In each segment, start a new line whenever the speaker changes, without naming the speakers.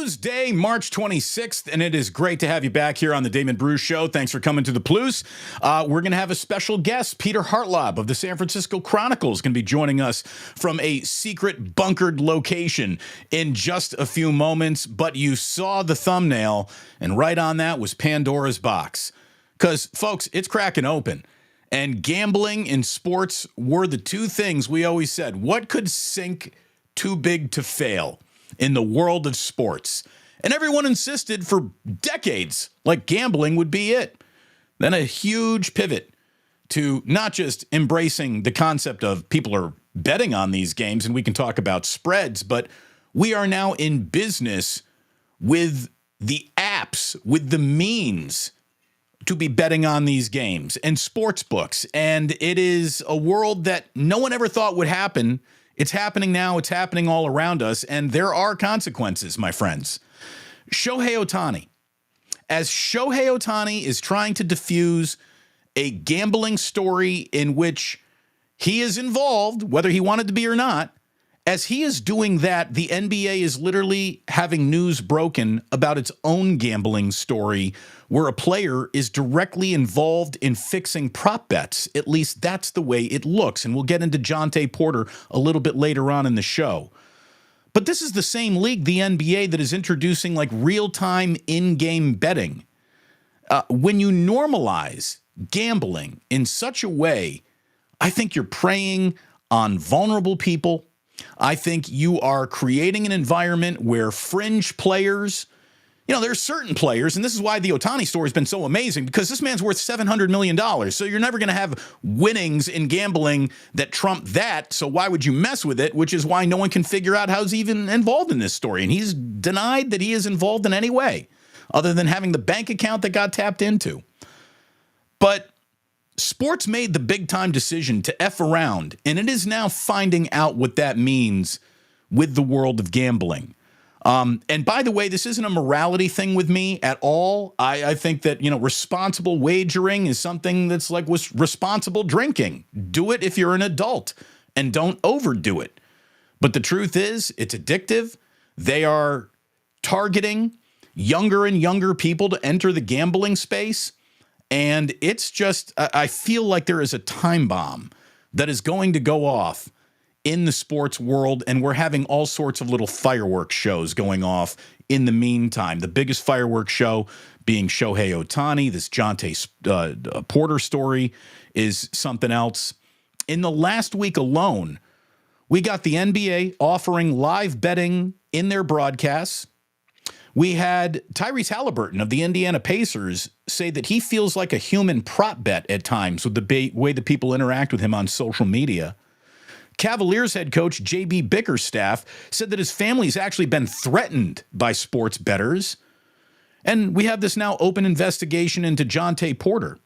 Tuesday, March 26th, and it is great to have you back here on the Damon Bruce Show. Thanks for coming to the Plus. We're going to have a special guest. Peter Hartlaub of the San Francisco Chronicle is going to be joining us from a secret bunkered location in just a few moments. But you saw the thumbnail, and right on that was Pandora's box. Because, folks, it's cracking open. And gambling and sports were the two things we always said. What could sink too big to fail in the world of sports? And everyone insisted for decades like gambling would be it. Then a huge pivot to not just embracing the concept of people are betting on these games, and we can talk about spreads, but we are now in business with the apps, with the means to be betting on these games and sports books. And it is a world that no one ever thought would happen. It's happening now. It's happening all around us. And there are consequences, my friends. Shohei Ohtani. As Shohei Ohtani is trying to diffuse a gambling story in which he is involved, whether he wanted to be or not, as he is doing that, the NBA is literally having news broken about its own gambling story where a player is directly involved in fixing prop bets. At least that's the way it looks. And we'll get into Jonte Porter a little bit later on in the show. But this is the same league, the NBA, that is introducing like real-time in-game betting. When you normalize gambling in such a way, I think you're preying on vulnerable people. I think you are creating an environment where fringe players, there's certain players, and this is why the Ohtani story has been so amazing, because this man's worth $700 million. So you're never going to have winnings in gambling that trump that. So why would you mess with it? Which is why no one can figure out how he's even involved in this story. And he's denied that he is involved in any way other than having the bank account that got tapped into. But sports made the big-time decision to F around, and it is now finding out what that means with the world of gambling. And by the way, this isn't a morality thing with me at all. I think that, responsible wagering is something that's like responsible drinking. Do it if you're an adult, and don't overdo it. But the truth is, it's addictive. They are targeting younger and younger people to enter the gambling space. And it's just, I feel like there is a time bomb that is going to go off in the sports world, and we're having all sorts of little fireworks shows going off in the meantime. The biggest fireworks show being Shohei Ohtani. This Jonte Porter story is something else. In the last week alone, we got the NBA offering live betting in their broadcasts. We had Tyrese Halliburton of the Indiana Pacers say that he feels like a human prop bet at times with the way that people interact with him on social media. Cavaliers head coach J.B. Bickerstaff said that his family's actually been threatened by sports bettors. And we have this now open investigation into Jonte Porter.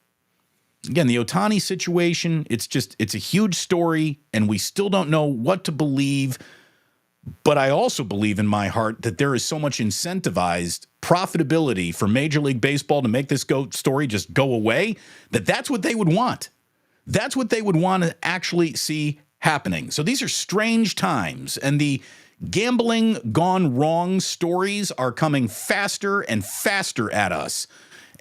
Again, the Ohtani situation, it's a huge story, and we still don't know what to believe. But I also believe in my heart that there is so much incentivized profitability for Major League Baseball to make this story just go away, that's what they would want. That's what they would want to actually see happening. So these are strange times, and the gambling gone wrong stories are coming faster and faster at us.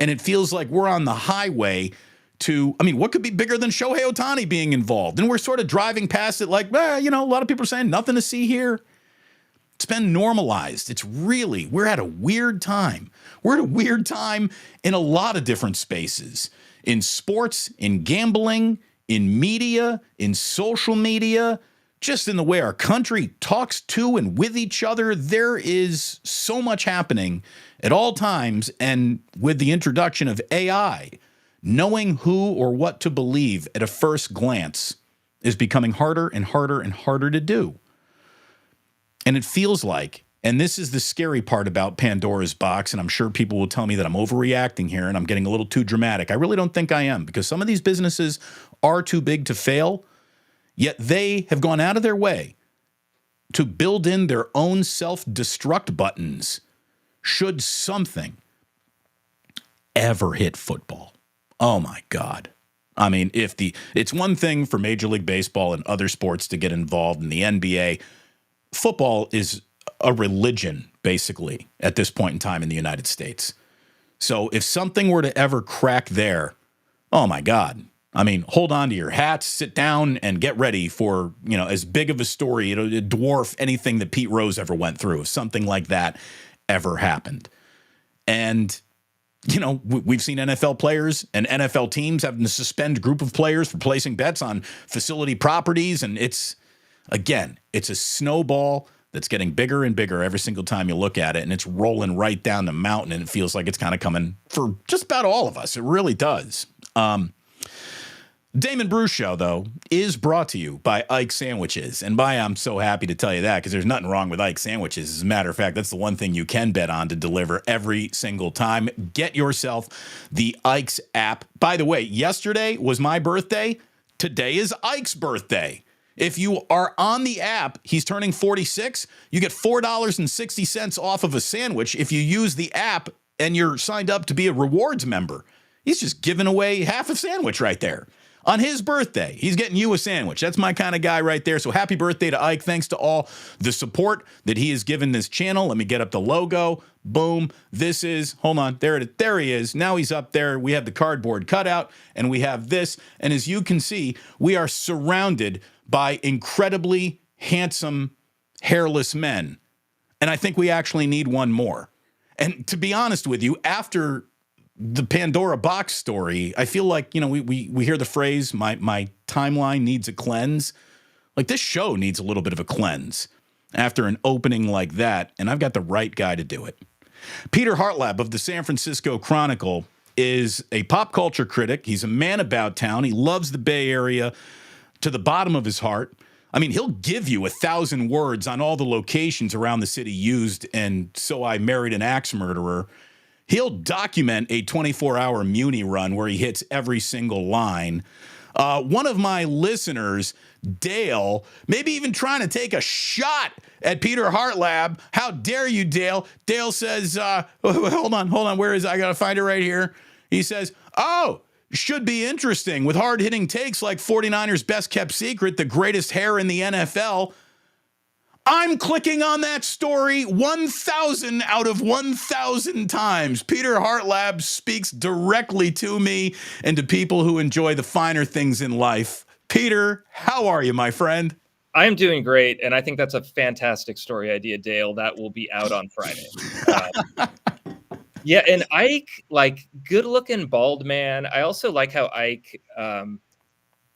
And it feels like we're on the highway to, what could be bigger than Shohei Ohtani being involved? And we're sort of driving past it like, a lot of people are saying nothing to see here. It's been normalized. We're at a weird time. We're at a weird time in a lot of different spaces. In sports, in gambling, in media, in social media, just in the way our country talks to and with each other. There is so much happening at all times. And with the introduction of AI, knowing who or what to believe at a first glance is becoming harder and harder and harder to do. And it feels like, and this is the scary part about Pandora's box, and I'm sure people will tell me that I'm overreacting here and I'm getting a little too dramatic. I really don't think I am, because some of these businesses are too big to fail, yet they have gone out of their way to build in their own self-destruct buttons should something ever hit football. Oh my God. It's one thing for Major League Baseball and other sports to get involved in the NBA. Football is a religion, basically, at this point in time in the United States. So if something were to ever crack there, oh my God. I mean, hold on to your hats, sit down, and get ready for, as big of a story. It'll dwarf anything that Pete Rose ever went through if something like that ever happened. And, we've seen NFL players and NFL teams having to suspend a group of players for placing bets on facility properties. And it's a snowball that's getting bigger and bigger every single time you look at it. And it's rolling right down the mountain. And it feels like it's kind of coming for just about all of us. It really does. Damon Bruce Show, though, is brought to you by Ike Sandwiches. And I'm so happy to tell you that, because there's nothing wrong with Ike Sandwiches. As a matter of fact, that's the one thing you can bet on to deliver every single time. Get yourself the Ike's app. By the way, yesterday was my birthday. Today is Ike's birthday. If you are on the app, he's turning 46. You get $4.60 off of a sandwich if you use the app and you're signed up to be a rewards member. He's just giving away half a sandwich right there. On his birthday, he's getting you a sandwich. That's my kind of guy right there. So happy birthday to Ike. Thanks to all the support that he has given this channel. Let me get up the logo. Boom. This is, hold on, there he is. Now he's up there. We have the cardboard cutout and we have this. And as you can see, we are surrounded by incredibly handsome, hairless men. And I think we actually need one more. And to be honest with you, after the Pandora box story, I feel like, we hear the phrase, my timeline needs a cleanse. Like, this show needs a little bit of a cleanse after an opening like that, and I've got the right guy to do it. Peter Hartlab of the San Francisco Chronicle is a pop culture critic. He's a man about town. He loves the Bay Area to the bottom of his heart. I mean, he'll give you 1,000 words on all the locations around the city used in So I Married an Axe Murderer. He'll document a 24-hour Muni run where he hits every single line. One of my listeners, Dale, maybe even trying to take a shot at Peter Hartlab. How dare you, Dale? Dale says, hold on. Where is it? I got to find it right here. He says, should be interesting with hard-hitting takes like 49ers best kept secret, the greatest hair in the NFL. I'm clicking on that story 1,000 out of 1,000 times. Peter Hartlab speaks directly to me and to people who enjoy the finer things in life. Peter, how are you, my friend?
I'm doing great, and I think that's a fantastic story idea, Dale. That will be out on Friday. Yeah, and Ike, like, good-looking bald man. I also like how Ike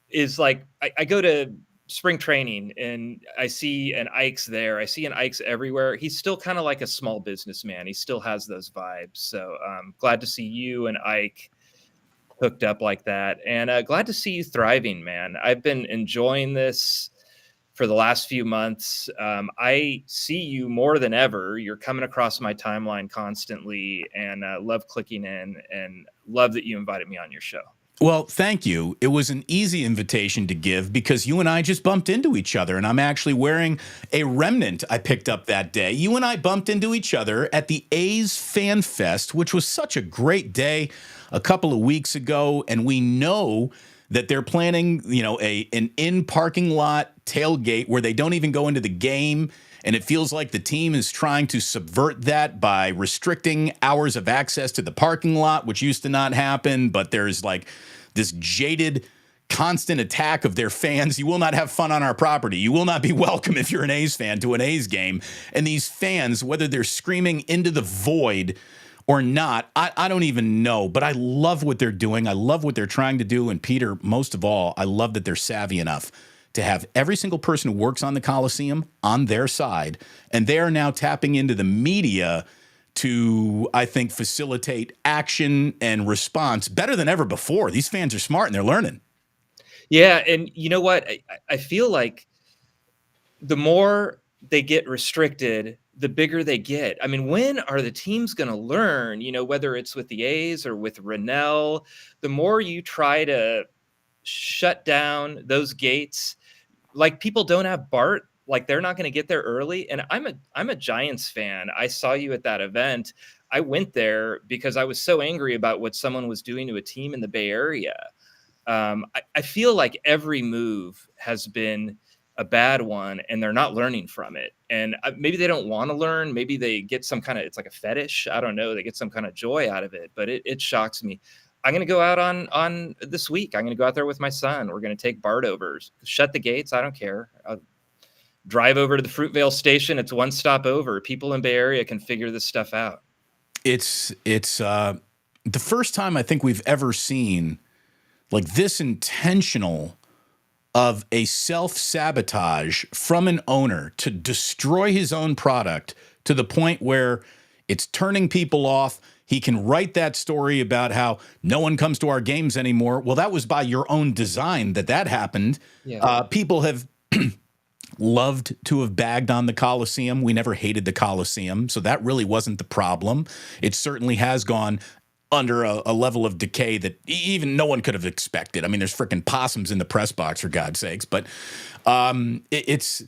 is like, I go to spring training and I see an Ike's there. I see an Ike's everywhere. He's still kind of like a small businessman. He still has those vibes. So glad to see you and Ike hooked up like that. And glad to see you thriving, man. I've been enjoying this for the last few months. I see you more than ever. You're coming across my timeline constantly, and love clicking in, and love that you invited me on your show.
Well, thank you. It was an easy invitation to give because you and I just bumped into each other, and I'm actually wearing a remnant I picked up that day. You and I bumped into each other at the A's Fan Fest, which was such a great day a couple of weeks ago, and we know that they're planning, an in-parking lot tailgate where they don't even go into the game. And it feels like the team is trying to subvert that by restricting hours of access to the parking lot, which used to not happen. But there's like this jaded, constant attack of their fans. You will not have fun on our property. You will not be welcome if you're an A's fan to an A's game. And these fans, whether they're screaming into the void or not, I don't even know. But I love what they're doing. I love what they're trying to do. And Peter, most of all, I love that they're savvy enough to have every single person who works on the Coliseum on their side. And they are now tapping into the media to, I think, facilitate action and response better than ever before. These fans are smart and they're learning.
Yeah. And you know what? I feel like the more they get restricted, the bigger they get. I mean, when are the teams going to learn, whether it's with the A's or with Rennell, the more you try to shut down those gates, like, people don't have BART, like, they're not going to get there early. And I'm a Giants fan. I saw you at that event. I went there because I was so angry about what someone was doing to a team in the Bay Area. I feel like every move has been a bad one and they're not learning from it. And maybe they don't want to learn. Maybe they get some kind of, it's like a fetish. I don't know. They get some kind of joy out of it, but it shocks me. I'm going to go out on this week. I'm going to go out there with my son. We're going to take BART overs, shut the gates. I don't care. I'll drive over to the Fruitvale station. It's one stop over. People in Bay Area can figure this stuff out.
It's the first time I think we've ever seen like this intentional of a self-sabotage from an owner to destroy his own product to the point where it's turning people off. He can write that story about how no one comes to our games anymore. Well, that was by your own design that happened. Yeah. People have loved to have bagged on the Coliseum. We never hated the Coliseum, so that really wasn't the problem. It certainly has gone under a level of decay that even no one could have expected. I mean, there's freaking possums in the press box, for God's sakes. But it's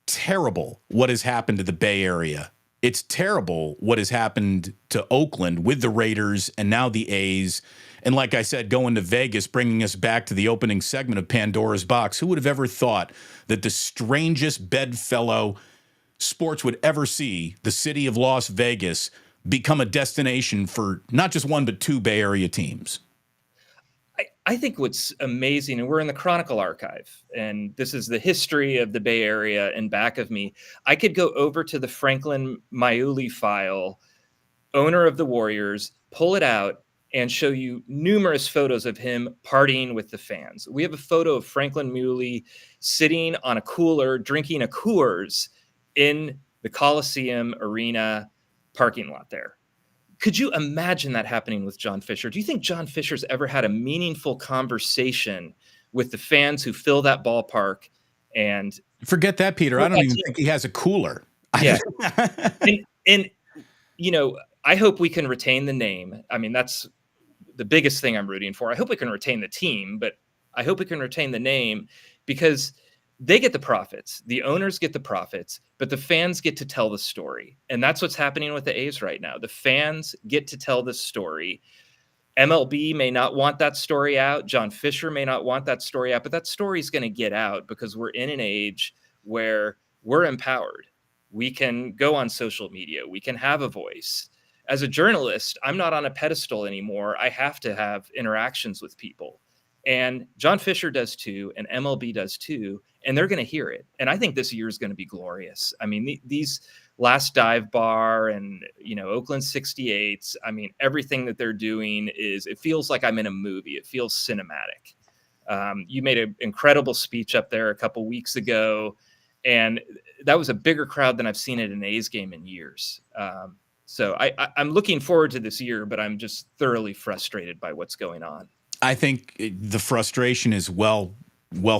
terrible what has happened to the Bay Area. It's terrible what has happened to Oakland with the Raiders and now the A's. And like I said, going to Vegas, bringing us back to the opening segment of Pandora's Box. Who would have ever thought that the strangest bedfellow sports would ever see, the city of Las Vegas, become a destination for not just one, but two Bay Area teams?
I think what's amazing, and we're in the Chronicle archive, and this is the history of the Bay Area in back of me. I could go over to the Franklin Maiuli file, owner of the Warriors, pull it out, and show you numerous photos of him partying with the fans. We have a photo of Franklin Maiuli sitting on a cooler, drinking a Coors in the Coliseum Arena parking lot there. Could you imagine that happening with John Fisher? Do you think John Fisher's ever had a meaningful conversation with the fans who fill that ballpark? And
forget that, Peter. I don't even think he has a cooler.
Yeah. and you know, I hope we can retain the name. I mean, that's the biggest thing I'm rooting for. I hope we can retain the team, but I hope we can retain the name because they get the profits. The owners get the profits, but the fans get to tell the story. And that's what's happening with the A's right now. The fans get to tell the story. MLB may not want that story out. John Fisher may not want that story out, but that story is going to get out because we're in an age where we're empowered. We can go on social media. We can have a voice. As a journalist, I'm not on a pedestal anymore. I have to have interactions with people. And John Fisher does too, and MLB does too, and they're going to hear it. And I think this year is going to be glorious. I mean, these last dive bar and, you know, Oakland 68s, I mean, everything that they're doing it feels like I'm in a movie. It feels cinematic. You made an incredible speech up there a couple weeks ago, and that was a bigger crowd than I've seen at an A's game in years. So I'm looking forward to this year, but I'm just thoroughly frustrated by what's going on.
I think the frustration is well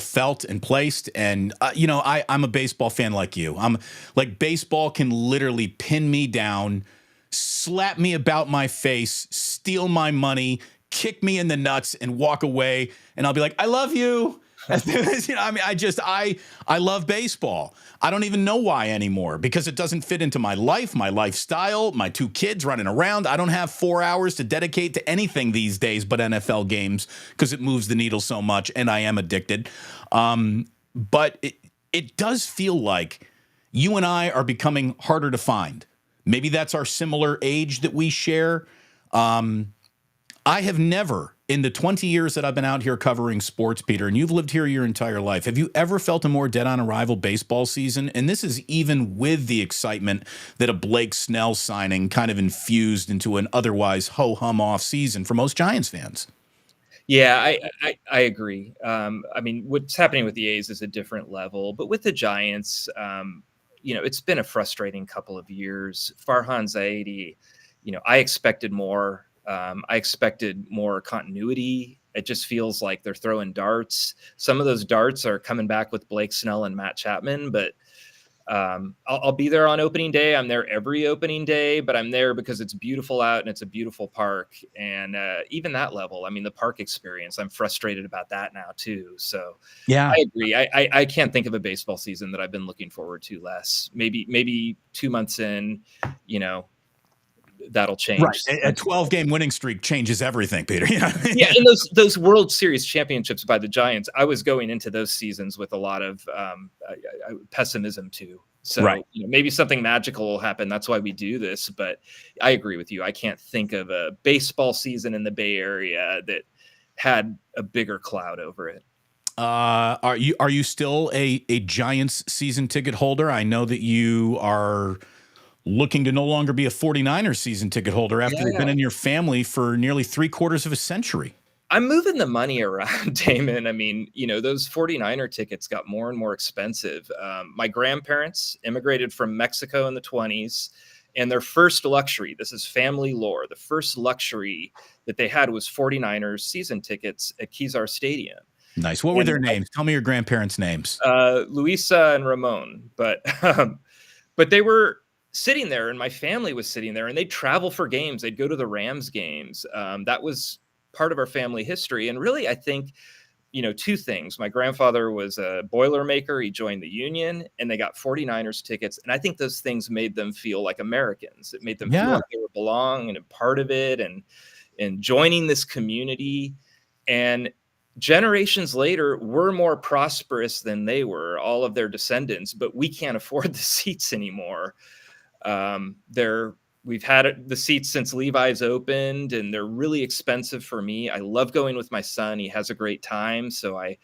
felt and placed. And, you know, I'm a baseball fan like you. I'm like, baseball can literally pin me down, slap me about my face, steal my money, kick me in the nuts and walk away. And I'll be like, I love you. You know, I mean, I love baseball. I don't even know why anymore because it doesn't fit into my life, my lifestyle, my two kids running around. I don't have 4 hours to dedicate to anything these days but NFL games because it moves the needle so much and I am addicted. But it does feel like you and I are becoming harder to find. Maybe that's our similar age that we share. I have never, in the 20 years that I've been out here covering sports, Peter, and you've lived here your entire life, have you ever felt a more dead-on-arrival baseball season? And this is even with the excitement that a Blake Snell signing kind of infused into an otherwise ho-hum off season for most Giants fans.
Yeah, I agree. I mean, what's happening with the A's is a different level, but with the Giants, you know, it's been a frustrating couple of years. Farhan Zaidi, you know, I expected more. I expected more continuity. It just feels like they're throwing darts. Some of those darts are coming back with Blake Snell and Matt Chapman, but I'll be there on opening day. I'm there every opening day, but I'm there because it's beautiful out and it's a beautiful park. And even that level, I mean, the park experience, I'm frustrated about that now too. So yeah, I agree. I can't think of a baseball season that I've been looking forward to less. Maybe 2 months in, you know, that'll
Right.
change.
A 12-game winning streak changes everything, Peter. Yeah.
Yeah, and those World Series championships by the Giants, I was going into those seasons with a lot of pessimism too.
Right.
So maybe something magical will happen. That's why we do this. But I agree with you. I can't think of a baseball season in the Bay Area that had a bigger cloud over it.
Are you still a Giants season ticket holder? I know that you are looking to no longer be a 49ers season ticket holder after they've been in your family for nearly 3/4 of a century.
I'm moving the money around, Damon. I mean, those 49er tickets got more and more expensive. My grandparents immigrated from Mexico in the 20s, and their first luxury, this is family lore, the first luxury that they had was 49ers season tickets at Kezar Stadium.
Nice. What were their names? Tell me your grandparents' names.
Luisa and Ramon. But they were sitting there, and my family was sitting there, and they'd travel for games. They'd go to the Rams games. That was part of our family history. And really, I think, two things. My grandfather was a Boilermaker. He joined the Union, and they got 49ers tickets. And I think those things made them feel like Americans. It made them feel like they were belong and a part of it, and joining this community. And generations later, we're more prosperous than they were, all of their descendants, but we can't afford the seats anymore. We've had the seats since Levi's opened, and they're really expensive for me. I love going with my son. He has a great time, so I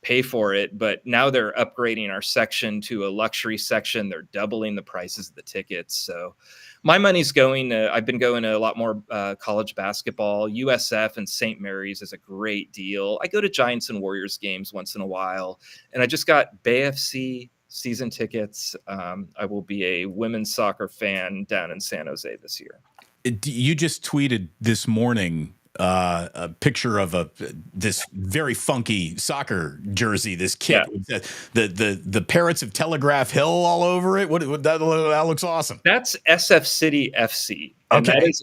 pay for it. But now they're upgrading our section to a luxury section. They're doubling the prices of the tickets. So my money's going to, I've been going to a lot more college basketball. USF and St. Mary's is a great deal. I go to Giants and Warriors games once in a while, and I just got Bay FC season tickets. I will be a women's soccer fan down in San Jose this year.
You just tweeted this morning a picture of this very funky soccer jersey. This kit, the parrots of Telegraph Hill all over it. That looks awesome.
That's SF City FC. And that is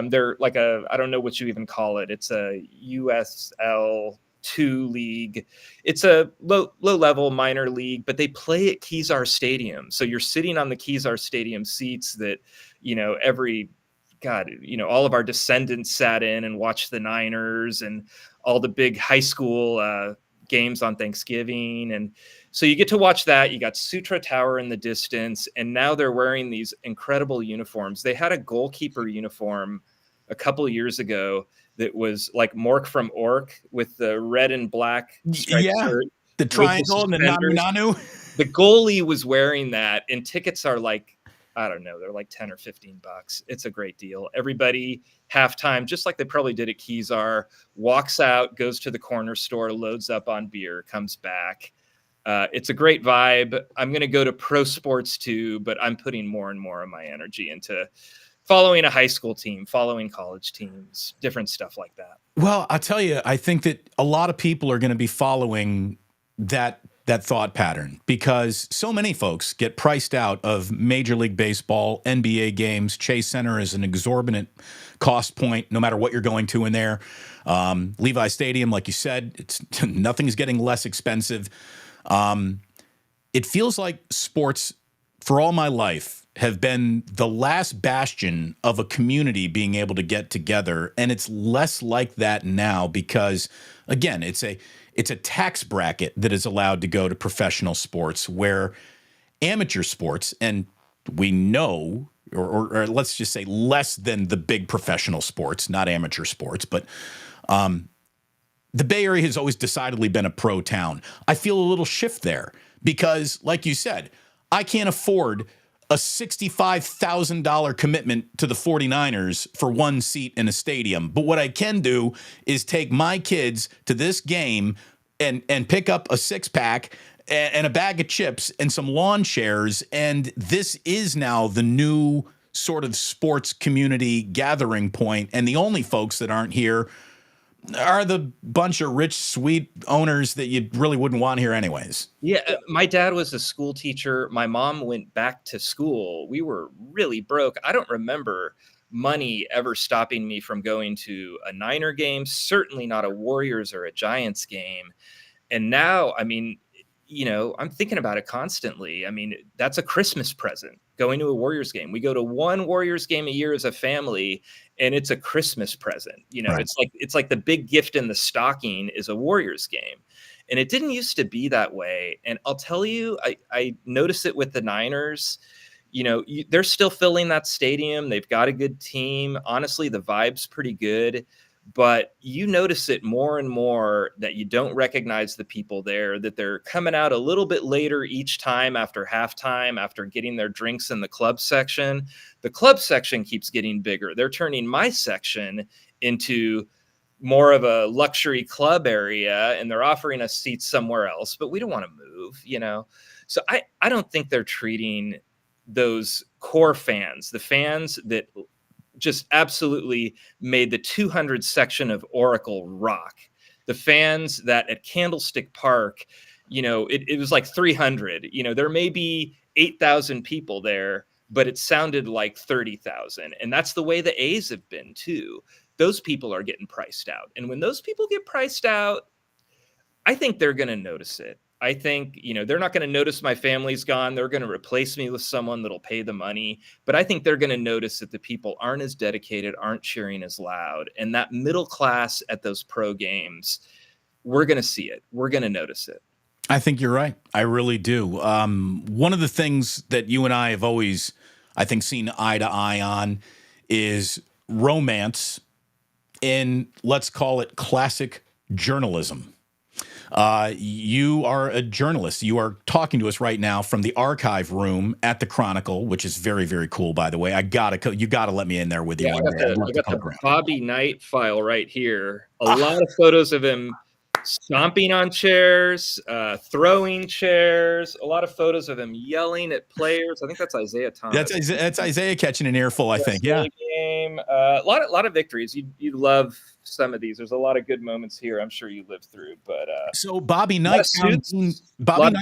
they're like I don't know what you even call it. It's a USL 2 league. It's a low level minor league, but they play at Kezar Stadium. So you're sitting on the Kezar Stadium seats that, all of our descendants sat in and watched the Niners and all the big high school games on Thanksgiving. And so you get to watch that. You got Sutra Tower in the distance, and now they're wearing these incredible uniforms. They had a goalkeeper uniform a couple of years ago that was like Mork from Ork with the red and black shirt,
the triangle and the nanu.
The goalie was wearing that, and tickets are like, I don't know, they're like $10 or $15. It's a great deal. Everybody halftime, just like they probably did at Kezar, walks out, goes to the corner store, loads up on beer, comes back. It's a great vibe. I'm going to go to pro sports too, but I'm putting more and more of my energy into following a high school team, following college teams, different stuff like that.
Well, I'll tell you, I think that a lot of people are going to be following that thought pattern because so many folks get priced out of Major League Baseball, NBA games. Chase Center is an exorbitant cost point, no matter what you're going to in there. Levi Stadium, like you said, nothing's getting less expensive. It feels like sports, for all my life, have been the last bastion of a community being able to get together. And it's less like that now because, again, it's a tax bracket that is allowed to go to professional sports where amateur sports, and we know, or let's just say less than the big professional sports, not amateur sports, but the Bay Area has always decidedly been a pro town. I feel a little shift there because, like you said, I can't afford a $65,000 commitment to the 49ers for one seat in a stadium. But what I can do is take my kids to this game and pick up a 6-pack and a bag of chips and some lawn chairs. And this is now the new sort of sports community gathering point. And the only folks that aren't here are the bunch of rich, sweet owners that you really wouldn't want here anyways.
Yeah, my dad was a school teacher. My mom went back to school. We were really broke. I don't remember money ever stopping me from going to a Niner game, certainly not a Warriors or a Giants game. And now, I mean, I'm thinking about it constantly. I mean, that's a Christmas present going to a Warriors game. We go to one Warriors game a year as a family, and it's a Christmas present.
Right.
It's like the big gift in the stocking is a Warriors game. And it didn't used to be that way. And I'll tell you, I notice it with the Niners. They're still filling that stadium. They've got a good team. Honestly, the vibe's pretty good. But you notice it more and more that you don't recognize the people there, that they're coming out a little bit later each time after halftime, after getting their drinks in the club section. The club section keeps getting bigger. They're turning my section into more of a luxury club area, and they're offering us seats somewhere else, but we don't want to move, So I don't think they're treating those core fans, the fans that just absolutely made the 200 section of Oracle rock. The fans that at Candlestick Park, it was like 300. There may be 8,000 people there, but it sounded like 30,000. And that's the way the A's have been too. Those people are getting priced out. And when those people get priced out, I think they're going to notice it. I think, they're not going to notice my family's gone. They're going to replace me with someone that'll pay the money. But I think they're going to notice that the people aren't as dedicated, aren't cheering as loud. And that middle class at those pro games, we're going to see it. We're going to notice it.
I think you're right. I really do. One of the things that you and I have always, I think, seen eye to eye on is romance in, let's call it, classic journalism. You are a journalist. You are talking to us right now from the archive room at the Chronicle, which is very, very cool, by the way. You gotta let me in there with you.
Yeah, I got the Bobby Knight file right here. A lot of photos of him stomping on chairs, throwing chairs, a lot of photos of him yelling at players. I think that's Isaiah Thomas.
That's Isaiah catching an earful, I think. Yeah.
Game. A lot of victories. You love some of these. There's a lot of good moments here. I'm sure you lived through. But
so Bobby Knight,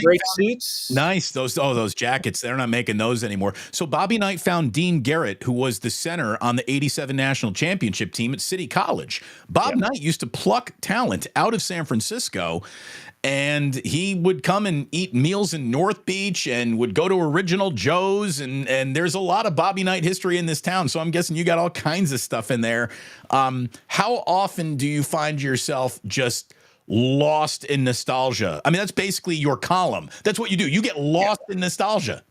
great suits.
Nice. Those jackets. They're not making those anymore. So Bobby Knight found Dean Garrett, who was the center on the '87 national championship team at City College. Bob Knight used to pluck talent out of San Francisco, and he would come and eat meals in North Beach and would go to Original Joe's. And there's a lot of Bobby Knight history in this town. So I'm guessing you got all kinds of stuff in there. How often do you find yourself just lost in nostalgia? I mean, that's basically your column. That's what you do. You get lost in nostalgia.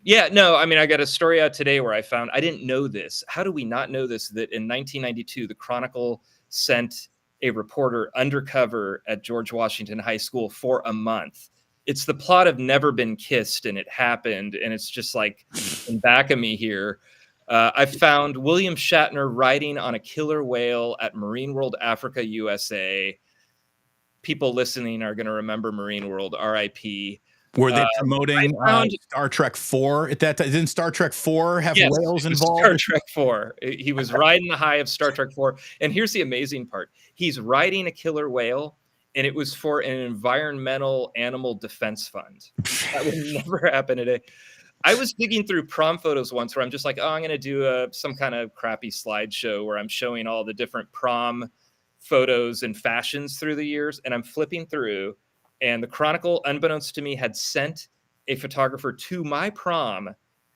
Yeah, no, I mean, I got a story out today where I didn't know this. How do we not know this? That in 1992, the Chronicle sent a reporter undercover at George Washington High School for a month. It's the plot of Never Been Kissed, and it happened. And it's just like in back of me here. I found William Shatner riding on a killer whale at Marine World Africa, USA. People listening are going to remember Marine World, RIP.
Were they promoting Star Trek 4 at that time? Didn't Star Trek 4 have whales involved?
Star Trek 4. He was riding the high of Star Trek 4. And here's the amazing part. He's riding a killer whale, and it was for an environmental animal defense fund. That would never happen today. I was digging through prom photos once where I'm just like, I'm going to do some kind of crappy slideshow where I'm showing all the different prom photos and fashions through the years. And I'm flipping through, and the Chronicle, unbeknownst to me, had sent a photographer to my prom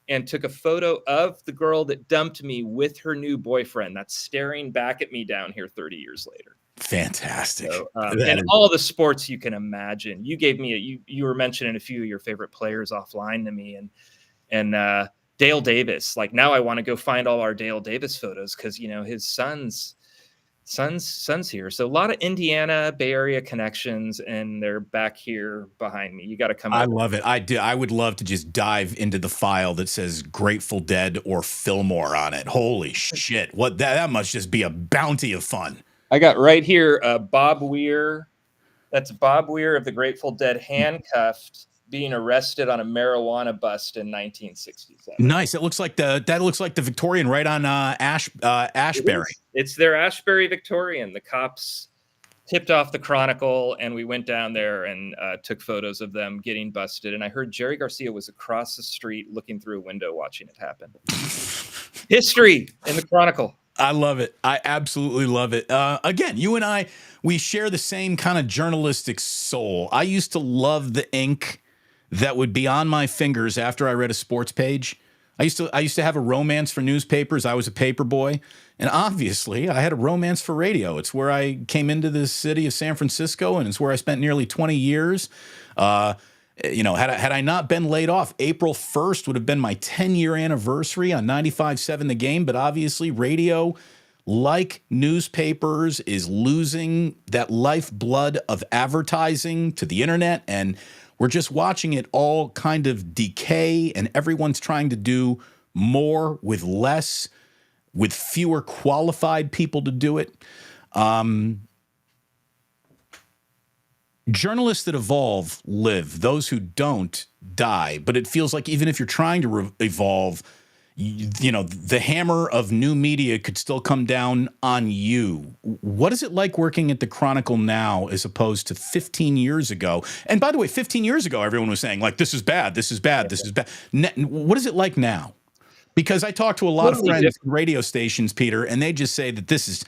and took a photo of the girl that dumped me with her new boyfriend that's staring back at me down here 30 years later.
Fantastic.
So, and all the sports you can imagine. You gave me you were mentioning a few of your favorite players offline to me, and Dale Davis. Like, now I want to go find all our Dale Davis photos because his son's here. So a lot of Indiana Bay Area connections, and they're back here behind me. You got to come.
I love it. I do. I would love to just dive into the file that says Grateful Dead or Fillmore on it. Holy shit! What that must just be a bounty of fun.
I got right here Bob Weir. That's Bob Weir of the Grateful Dead, handcuffed, being arrested on a marijuana bust in 1967.
Nice. It looks like the Victorian right on Ashbury.
It's their Ashbury Victorian. The cops tipped off the Chronicle, and we went down there and took photos of them getting busted. And I heard Jerry Garcia was across the street looking through a window watching it happen. History in the Chronicle.
I love it. I absolutely love it. Again, you and I, we share the same kind of journalistic soul. I used to love the ink that would be on my fingers after I read a sports page. I used to have a romance for newspapers. I was a paper boy, and obviously I had a romance for radio. It's where I came into the city of San Francisco, and it's where I spent nearly 20 years. Uh, had I not been laid off, April 1st would have been my 10-year anniversary on 95.7 The Game. But obviously, radio, like newspapers, is losing that lifeblood of advertising to the internet, and we're just watching it all kind of decay, and everyone's trying to do more with less, with fewer qualified people to do it. Journalists that evolve live. Those who don't die. But it feels like even if you're trying to evolve, the hammer of new media could still come down on you. What is it like working at the Chronicle now as opposed to 15 years ago? And by the way, 15 years ago, everyone was saying, like, this is bad, this is bad, this is bad. What is it like now? Because I talk to a lot of friends at radio stations, Peter, and they just say that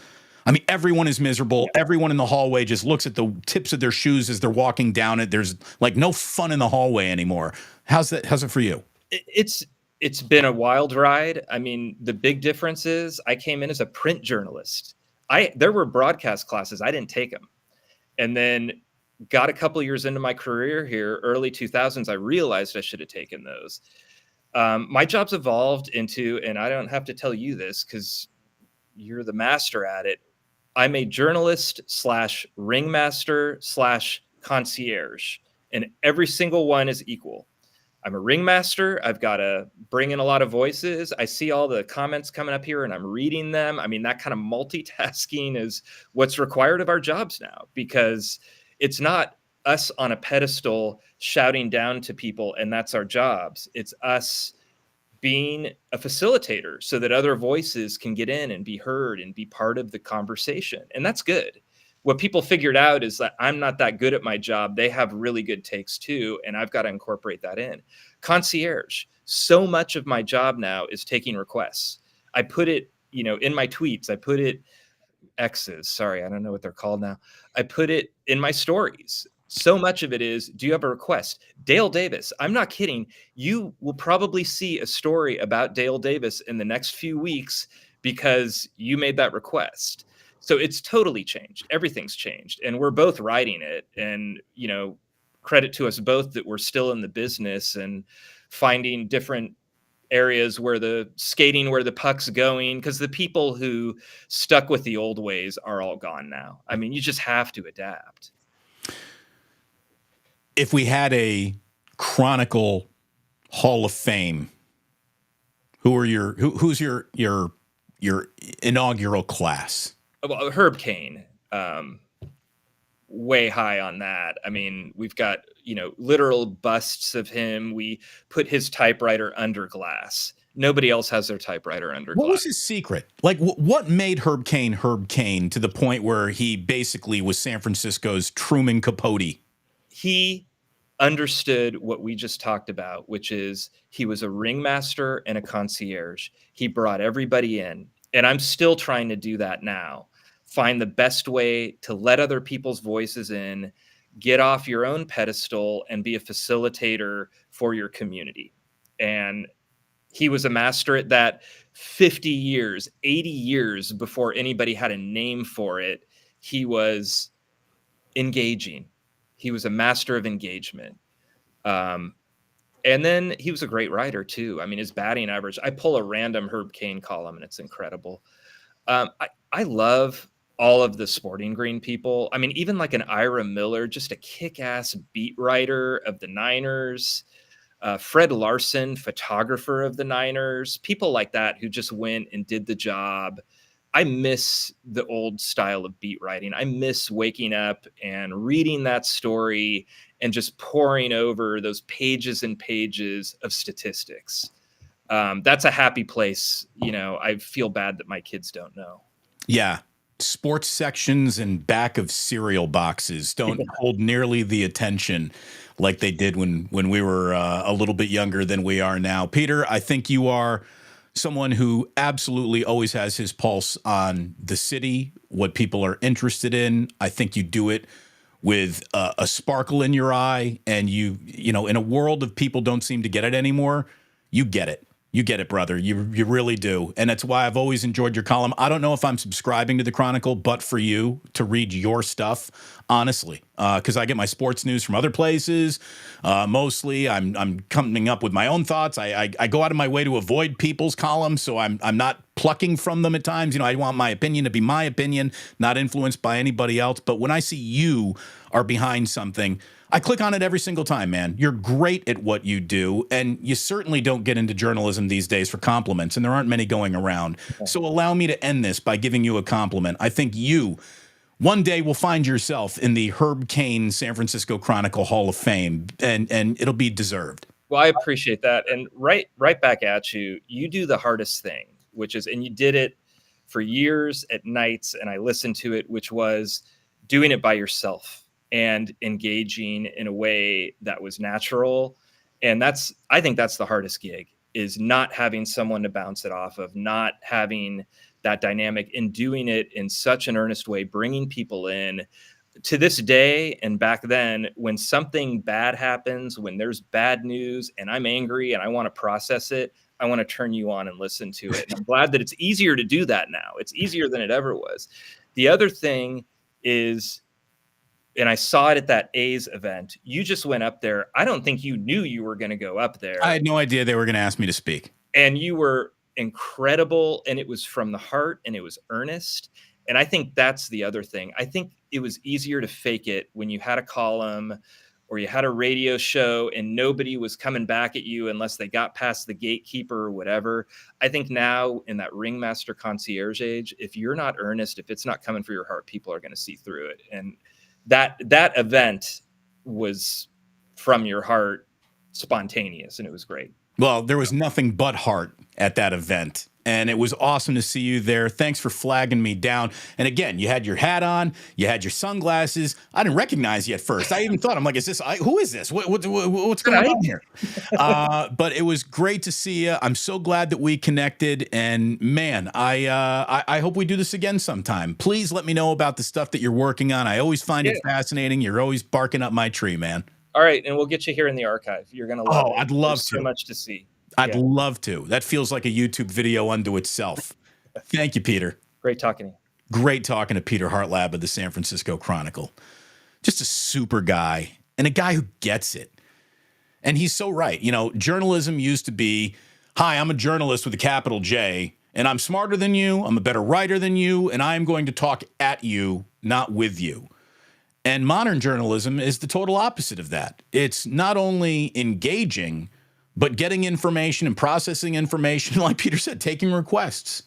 everyone is miserable. Everyone in the hallway just looks at the tips of their shoes as they're walking down it. There's like no fun in the hallway anymore. How's it for you?
It's been a wild ride. I mean, the big difference is I came in as a print journalist. There were broadcast classes. I didn't take them. And then got a couple years into my career here, early 2000s, I realized I should have taken those. My job's evolved into, and I don't have to tell you this because you're the master at it, I'm a journalist / ringmaster / concierge, and every single one is equal. I'm a ringmaster. I've got to bring in a lot of voices. I see all the comments coming up here and I'm reading them. I mean, that kind of multitasking is what's required of our jobs now, because it's not us on a pedestal shouting down to people and that's our jobs. It's us being a facilitator so that other voices can get in and be heard and be part of the conversation. And that's good. What people figured out is that I'm not that good at my job. They have really good takes too, and I've got to incorporate that in. Concierge. So much of my job now is taking requests. I put it, in my tweets. I put it X's. Sorry, I don't know what they're called now. I put it in my stories. So much of it is, do you have a request? Dale Davis. I'm not kidding. You will probably see a story about Dale Davis in the next few weeks because you made that request. So it's totally changed. Everything's changed. And we're both writing it. And, credit to us both that we're still in the business and finding different areas where the puck's going, because the people who stuck with the old ways are all gone now. I mean, you just have to adapt.
If we had a Chronicle Hall of Fame, who's your inaugural class?
Well, Herb Cain, way high on that. I mean, we've got, literal busts of him. We put his typewriter under glass. Nobody else has their typewriter under glass.
What was his secret? Like, what made Herb Cain to the point where he basically was San Francisco's Truman Capote?
He understood what we just talked about, which is he was a ringmaster and a concierge. He brought everybody in. And I'm still trying to do that now. Find the best way to let other people's voices in, get off your own pedestal, and be a facilitator for your community. And he was a master at that 50 years, 80 years before anybody had a name for it. He was engaging. He was a master of engagement. And then he was a great writer too. I mean, his batting average, I pull a random Herb Cain column and it's incredible. I love all of the Sporting Green people. I mean, even like an Ira Miller, just a kick-ass beat writer of the Niners. Fred Larson, photographer of the Niners, people like that who just went and did the job. I miss the old style of beat writing. I miss waking up and reading that story and just poring over those pages and pages of statistics. That's a happy place. I feel bad that my kids don't know.
Yeah. Sports sections and back of cereal boxes don't hold nearly the attention like they did when we were a little bit younger than we are now. Peter, I think you are someone who absolutely always has his pulse on the city, what people are interested in. I think you do it with a sparkle in your eye, and you know, in a world of people don't seem to get it anymore, you get it. You get it, brother. You really do. And that's why I've always enjoyed your column. I don't know if I'm subscribing to the Chronicle, but for you to read your stuff, honestly, because I get my sports news from other places. Mostly, I'm coming up with my own thoughts. I go out of my way to avoid people's columns, so I'm not plucking from them at times. I want my opinion to be my opinion, not influenced by anybody else. But when I see you are behind something, I click on it every single time, man. You're great at what you do, and you certainly don't get into journalism these days for compliments, and there aren't many going around. So allow me to end this by giving you a compliment. I think you one day will find yourself in the Herb Caen San Francisco Chronicle Hall of Fame, and it'll be deserved.
Well, I appreciate that. And right back at you. You do the hardest thing, which is, and you did it for years at nights, and I listened to it, which was doing it by yourself and engaging in a way that was natural. And I think that's the hardest gig, is not having someone to bounce it off of, not having that dynamic, and doing it in such an earnest way, bringing people in. To this day and back then, when something bad happens, when there's bad news and I'm angry and I want to process it, I want to turn you on and listen to it. And I'm glad that it's easier to do that now. It's easier than it ever was. The other thing is, and I saw it at that A's event, you just went up there. I don't think you knew you were going to go up there.
I had no idea they were going to ask me to speak.
And you were incredible, and it was from the heart, and it was earnest. And I think that's the other thing. I think it was easier to fake it when you had a column or you had a radio show and nobody was coming back at you unless they got past the gatekeeper or whatever. I think now in that ringmaster concierge age, if you're not earnest, if it's not coming for your heart, people are going to see through it. And that event was from your heart, spontaneous, and it was great.
Well, there was nothing but heart at that event, and it was awesome to see you there. Thanks for flagging me down. And again, you had your hat on, you had your sunglasses. I didn't recognize you at first. I even thought, I'm like, who is this? What's going on here? But it was great to see you. I'm so glad that we connected. And man, I hope we do this again sometime. Please let me know about the stuff that you're working on. I always find it fascinating. You're always barking up my tree, man.
All right, and we'll get you here in the archive. You're going to love it.
I'd love
There's
to.
So much to see.
I'd love to. That feels like a YouTube video unto itself. Thank you, Peter.
Great talking to you.
Great talking to Peter Hartlab of the San Francisco Chronicle. Just a super guy and a guy who gets it. And he's so right. Journalism used to be, hi, I'm a journalist with a capital J, and I'm smarter than you, I'm a better writer than you, and I'm going to talk at you, not with you. And modern journalism is the total opposite of that. It's not only engaging, but getting information and processing information, like Peter said, taking requests.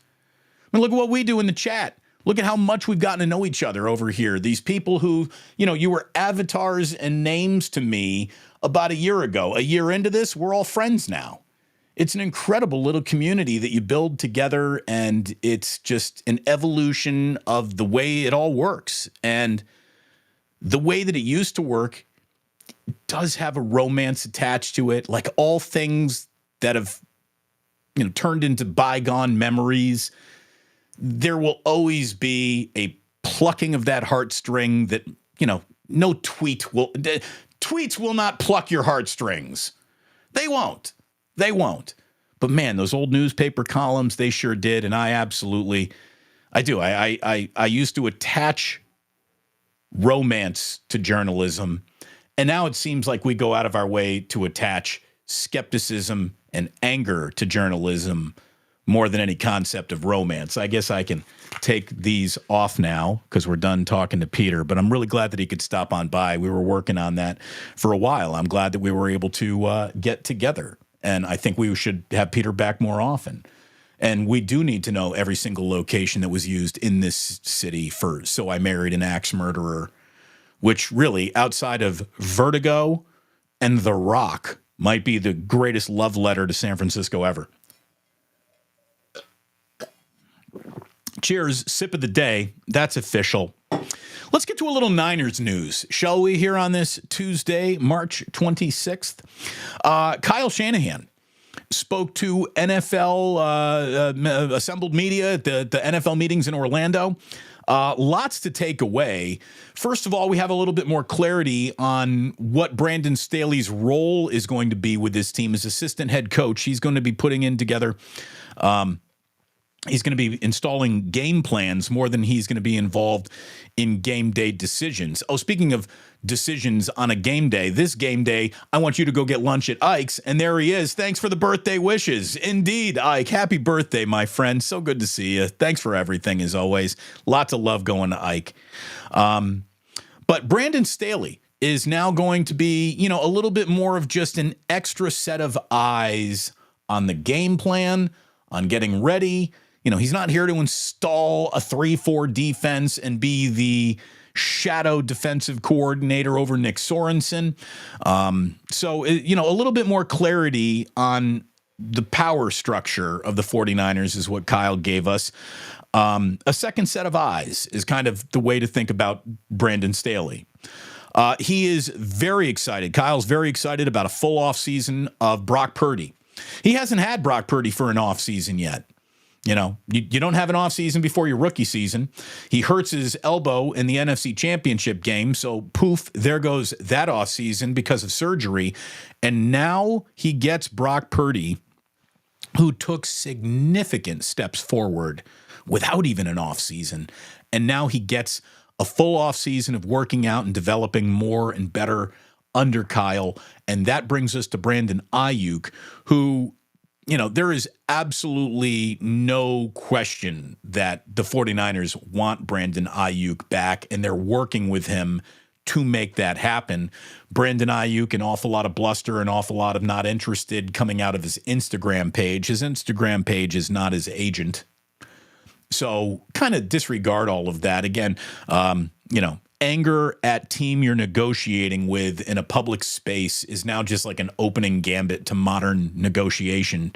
I mean, look at what we do in the chat. Look at how much we've gotten to know each other over here. These people who, you were avatars and names to me about a year ago. A year into this, we're all friends now. It's an incredible little community that you build together, and it's just an evolution of the way it all works. And the way that it used to work does have a romance attached to it, like all things that have, turned into bygone memories. There will always be a plucking of that heartstring that, no tweets will not pluck your heartstrings. They won't. But man, those old newspaper columns, they sure did. And I do. I used to attach romance to journalism, and now it seems like we go out of our way to attach skepticism and anger to journalism more than any concept of romance. I guess I can take these off now because we're done talking to Peter, but I'm really glad that he could stop on by. We were working on that for a while. I'm glad that we were able to get together, and I think we should have Peter back more often. And we do need to know every single location that was used in this city for So I Married an Axe Murderer, which really, outside of Vertigo and The Rock, might be the greatest love letter to San Francisco ever. Cheers, sip of the day. That's official. Let's get to a little Niners news, shall we, here on this Tuesday, March 26th. Kyle Shanahan spoke to NFL assembled media at the NFL meetings in Orlando Lots to take away. First of all, we have a little bit more clarity on what Brandon Staley's role is going to be with this team as assistant head coach. He's going to be putting in together he's going to be installing game plans more than he's going to be involved in game day decisions. Oh, speaking of decisions on a game day, this game day, I want you to go get lunch at Ike's, and there he is. Thanks for the birthday wishes. Indeed, Ike, happy birthday, my friend. So good to see you. Thanks for everything, as always. Lots of love going to Ike. But Brandon Staley is now going to be, a little bit more of just an extra set of eyes on the game plan, on getting ready. He's not here to install a 3-4 defense and be the shadow defensive coordinator over Nick Sorensen. So, a little bit more clarity on the power structure of the 49ers is what Kyle gave us. A second set of eyes is kind of the way to think about Brandon Staley. He is very excited. Kyle's very excited about a full offseason of Brock Purdy. He hasn't had Brock Purdy for an offseason yet. You don't have an offseason before your rookie season. He hurts his elbow in the NFC Championship game, so poof, there goes that offseason because of surgery. And now he gets Brock Purdy, who took significant steps forward without even an offseason. And now he gets a full offseason of working out and developing more and better under Kyle. And that brings us to Brandon Ayuk, who, there is absolutely no question that the 49ers want Brandon Ayuk back, and they're working with him to make that happen. Brandon Ayuk, an awful lot of bluster, an awful lot of not interested coming out of his Instagram page. His Instagram page is not his agent. So kind of disregard all of that. Again, anger at team you're negotiating with in a public space is now just like an opening gambit to modern negotiation.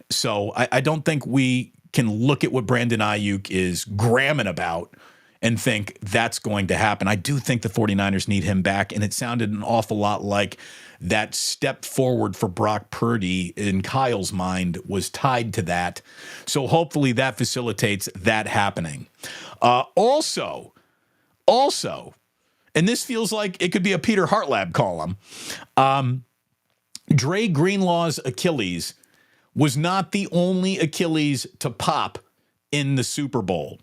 So I don't think we can look at what Brandon Ayuk is gramming about and think that's going to happen. I do think the 49ers need him back, and it sounded an awful lot like that step forward for Brock Purdy in Kyle's mind was tied to that. So hopefully that facilitates that happening. Also, and this feels like it could be a Peter Hartlab column, Dre Greenlaw's Achilles was not the only Achilles to pop in the Super Bowl.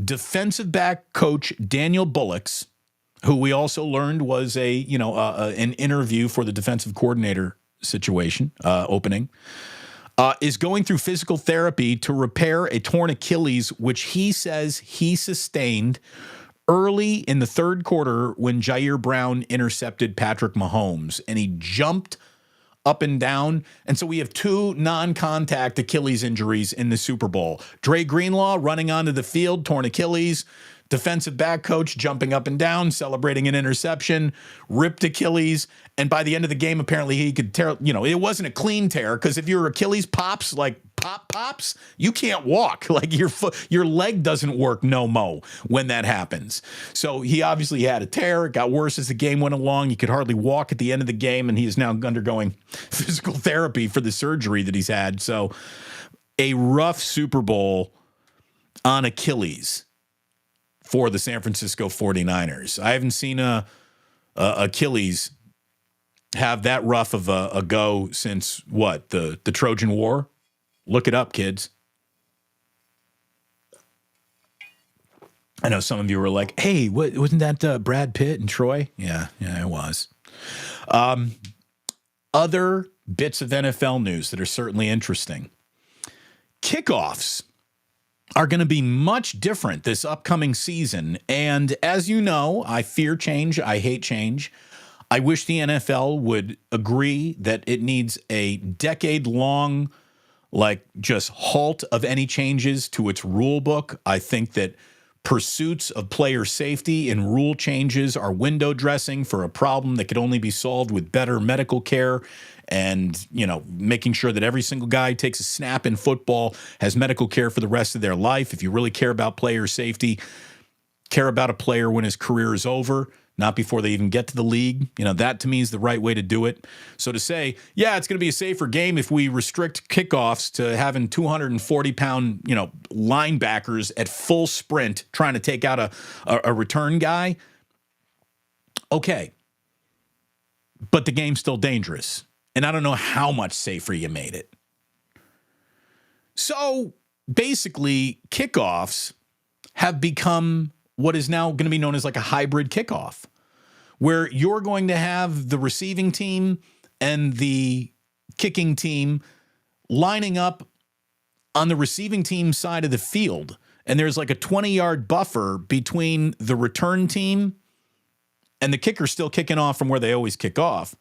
Defensive back coach Daniel Bullocks, who we also learned was an interview for the defensive coordinator situation opening, is going through physical therapy to repair a torn Achilles, which he says he sustained early in the third quarter when Jair Brown intercepted Patrick Mahomes, and he jumped up and down. And so we have two non-contact Achilles injuries in the Super Bowl. Dre Greenlaw running onto the field, torn Achilles. Defensive back coach jumping up and down, celebrating an interception, ripped Achilles. And by the end of the game, apparently he could tear, it wasn't a clean tear, because if your Achilles pops, like pops, you can't walk. Like your leg doesn't work no mo when that happens. So he obviously had a tear. It got worse as the game went along. He could hardly walk at the end of the game, and he is now undergoing physical therapy for the surgery that he's had. So a rough Super Bowl on Achilles for the San Francisco 49ers. I haven't seen a Achilles have that rough of a go since what? The Trojan War? Look it up, kids. I know some of you were like, hey, wasn't that Brad Pitt and Troy? Yeah, it was. Other bits of NFL news that are certainly interesting. Kickoffs are going to be much different this upcoming season. And as you know, I fear change. I hate change. I wish the NFL would agree that it needs a decade-long, just halt of any changes to its rule book. I think that pursuits of player safety and rule changes are window dressing for a problem that could only be solved with better medical care and, making sure that every single guy who takes a snap in football has medical care for the rest of their life. If you really care about player safety, care about a player when his career is over, not before they even get to the league. That to me is the right way to do it. So to say, yeah, it's going to be a safer game if we restrict kickoffs to having 240-pound, linebackers at full sprint trying to take out a return guy. Okay. But the game's still dangerous. And I don't know how much safer you made it. So basically, kickoffs have become what is now going to be known as like a hybrid kickoff, where you're going to have the receiving team and the kicking team lining up on the receiving team side of the field. And there's like a 20-yard buffer between the return team and the kicker still kicking off from where they always kick off.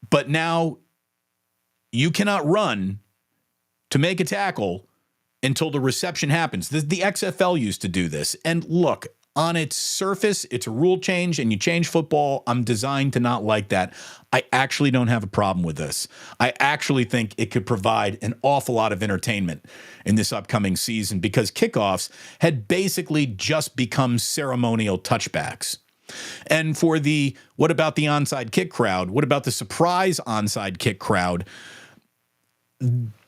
But now you cannot run to make a tackle until the reception happens. The XFL used to do this. And look, on its surface, it's a rule change and you change football. I'm designed to not like that. I actually don't have a problem with this. I actually think it could provide an awful lot of entertainment in this upcoming season because kickoffs had basically just become ceremonial touchbacks. And for the, what about the onside kick crowd? What about the surprise onside kick crowd?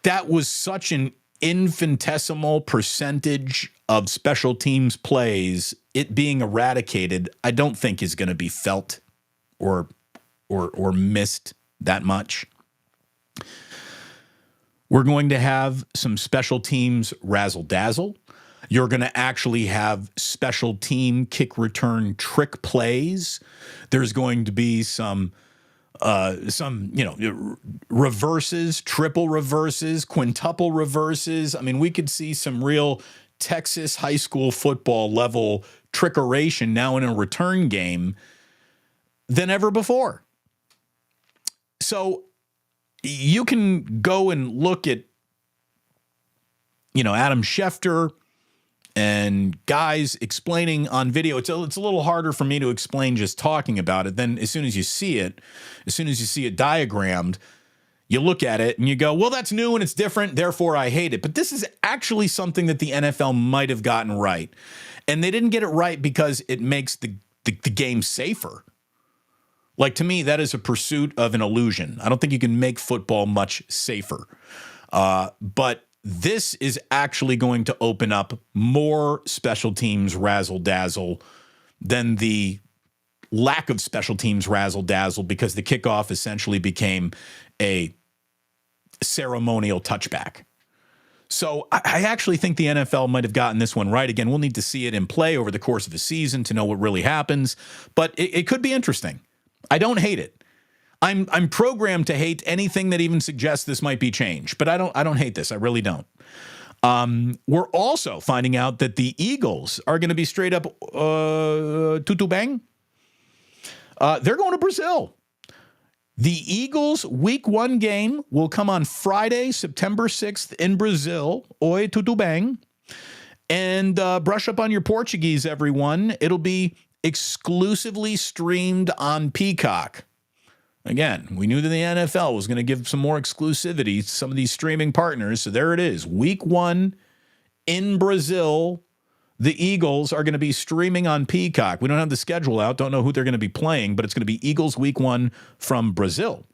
That was such an infinitesimal percentage of special teams plays. It being eradicated, I don't think is going to be felt or missed that much. We're going to have some special teams razzle dazzle. You're going to actually have special team kick return trick plays. There's going to be some reverses, triple reverses, quintuple reverses. I mean, we could see some real Texas high school football level trickeration now in a return game than ever before. So you can go and look at, Adam Schefter and guys explaining on video. It's a little harder for me to explain just talking about it. Then as soon as you see it diagrammed, you look at it and you go, well, that's new and it's different, therefore I hate it. But this is actually something that the NFL might have gotten right. And they didn't get it right because it makes the game safer. Like, to me, that is a pursuit of an illusion. I don't think you can make football much safer. But this is actually going to open up more special teams razzle-dazzle than the lack of special teams razzle-dazzle because the kickoff essentially became a ceremonial touchback. So I actually think the NFL might have gotten this one right. Again, we'll need to see it in play over the course of the season to know what really happens, but it could be interesting. I don't hate it. I'm programmed to hate anything that even suggests this might be changed, but I don't hate this. I really don't. We're also finding out that the Eagles are going to be straight up tutu bang. They're going to Brazil. The Eagles' Week 1 game will come on Friday, September 6th in Brazil. Oi, tutu bang. And brush up on your Portuguese, everyone. It'll be exclusively streamed on Peacock. Again, we knew that the NFL was going to give some more exclusivity to some of these streaming partners. So there it is. Week 1 in Brazil. The Eagles are going to be streaming on Peacock. We don't have the schedule out. Don't know who they're going to be playing, but it's going to be Eagles Week 1 from Brazil.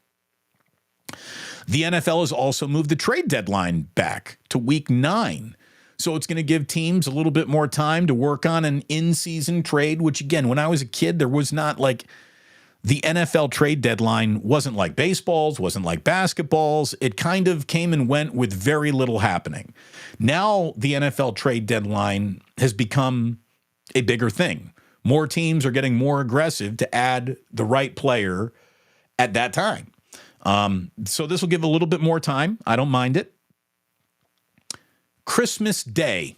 The NFL has also moved the trade deadline back to Week 9. So it's going to give teams a little bit more time to work on an in-season trade, which, again, when I was a kid, there was not like the NFL trade deadline wasn't like baseball's, wasn't like basketball's. It kind of came and went with very little happening. Now the NFL trade deadline has become a bigger thing. More teams are getting more aggressive to add the right player at that time. So this will give a little bit more time. I don't mind it. Christmas Day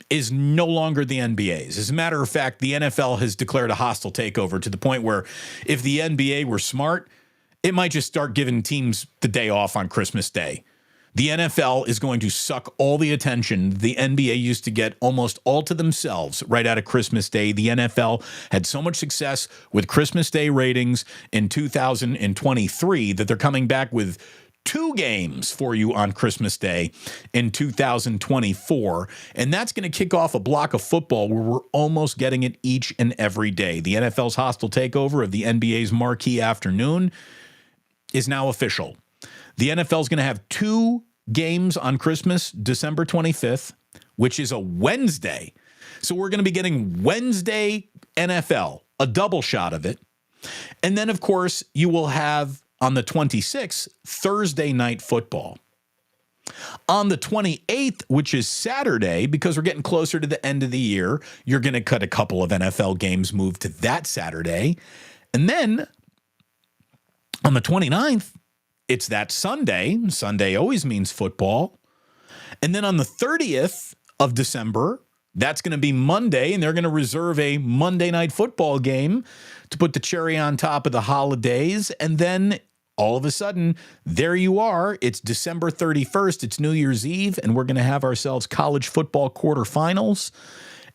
is no longer the NBA's. As a matter of fact, the NFL has declared a hostile takeover to the point where if the NBA were smart, it might just start giving teams the day off on Christmas Day. The NFL is going to suck all the attention the NBA used to get almost all to themselves right out of Christmas Day. The NFL had so much success with Christmas Day ratings in 2023 that they're coming back with 2 games for you on Christmas Day in 2024. And that's going to kick off a block of football where we're almost getting it each and every day. The NFL's hostile takeover of the NBA's marquee afternoon is now official. The NFL is going to have 2 games on Christmas, December 25th, which is a Wednesday. So we're going to be getting Wednesday NFL, a double shot of it. And then, of course, you will have on the 26th, Thursday night football. On the 28th, which is Saturday, because we're getting closer to the end of the year, you're going to cut a couple of NFL games, move to that Saturday. And then on the 29th, it's that Sunday. Sunday always means football. And then on the 30th of December, that's going to be Monday, and they're going to reserve a Monday night football game to put the cherry on top of the holidays. And then all of a sudden, there you are. It's December 31st. It's New Year's Eve, and we're going to have ourselves college football quarterfinals.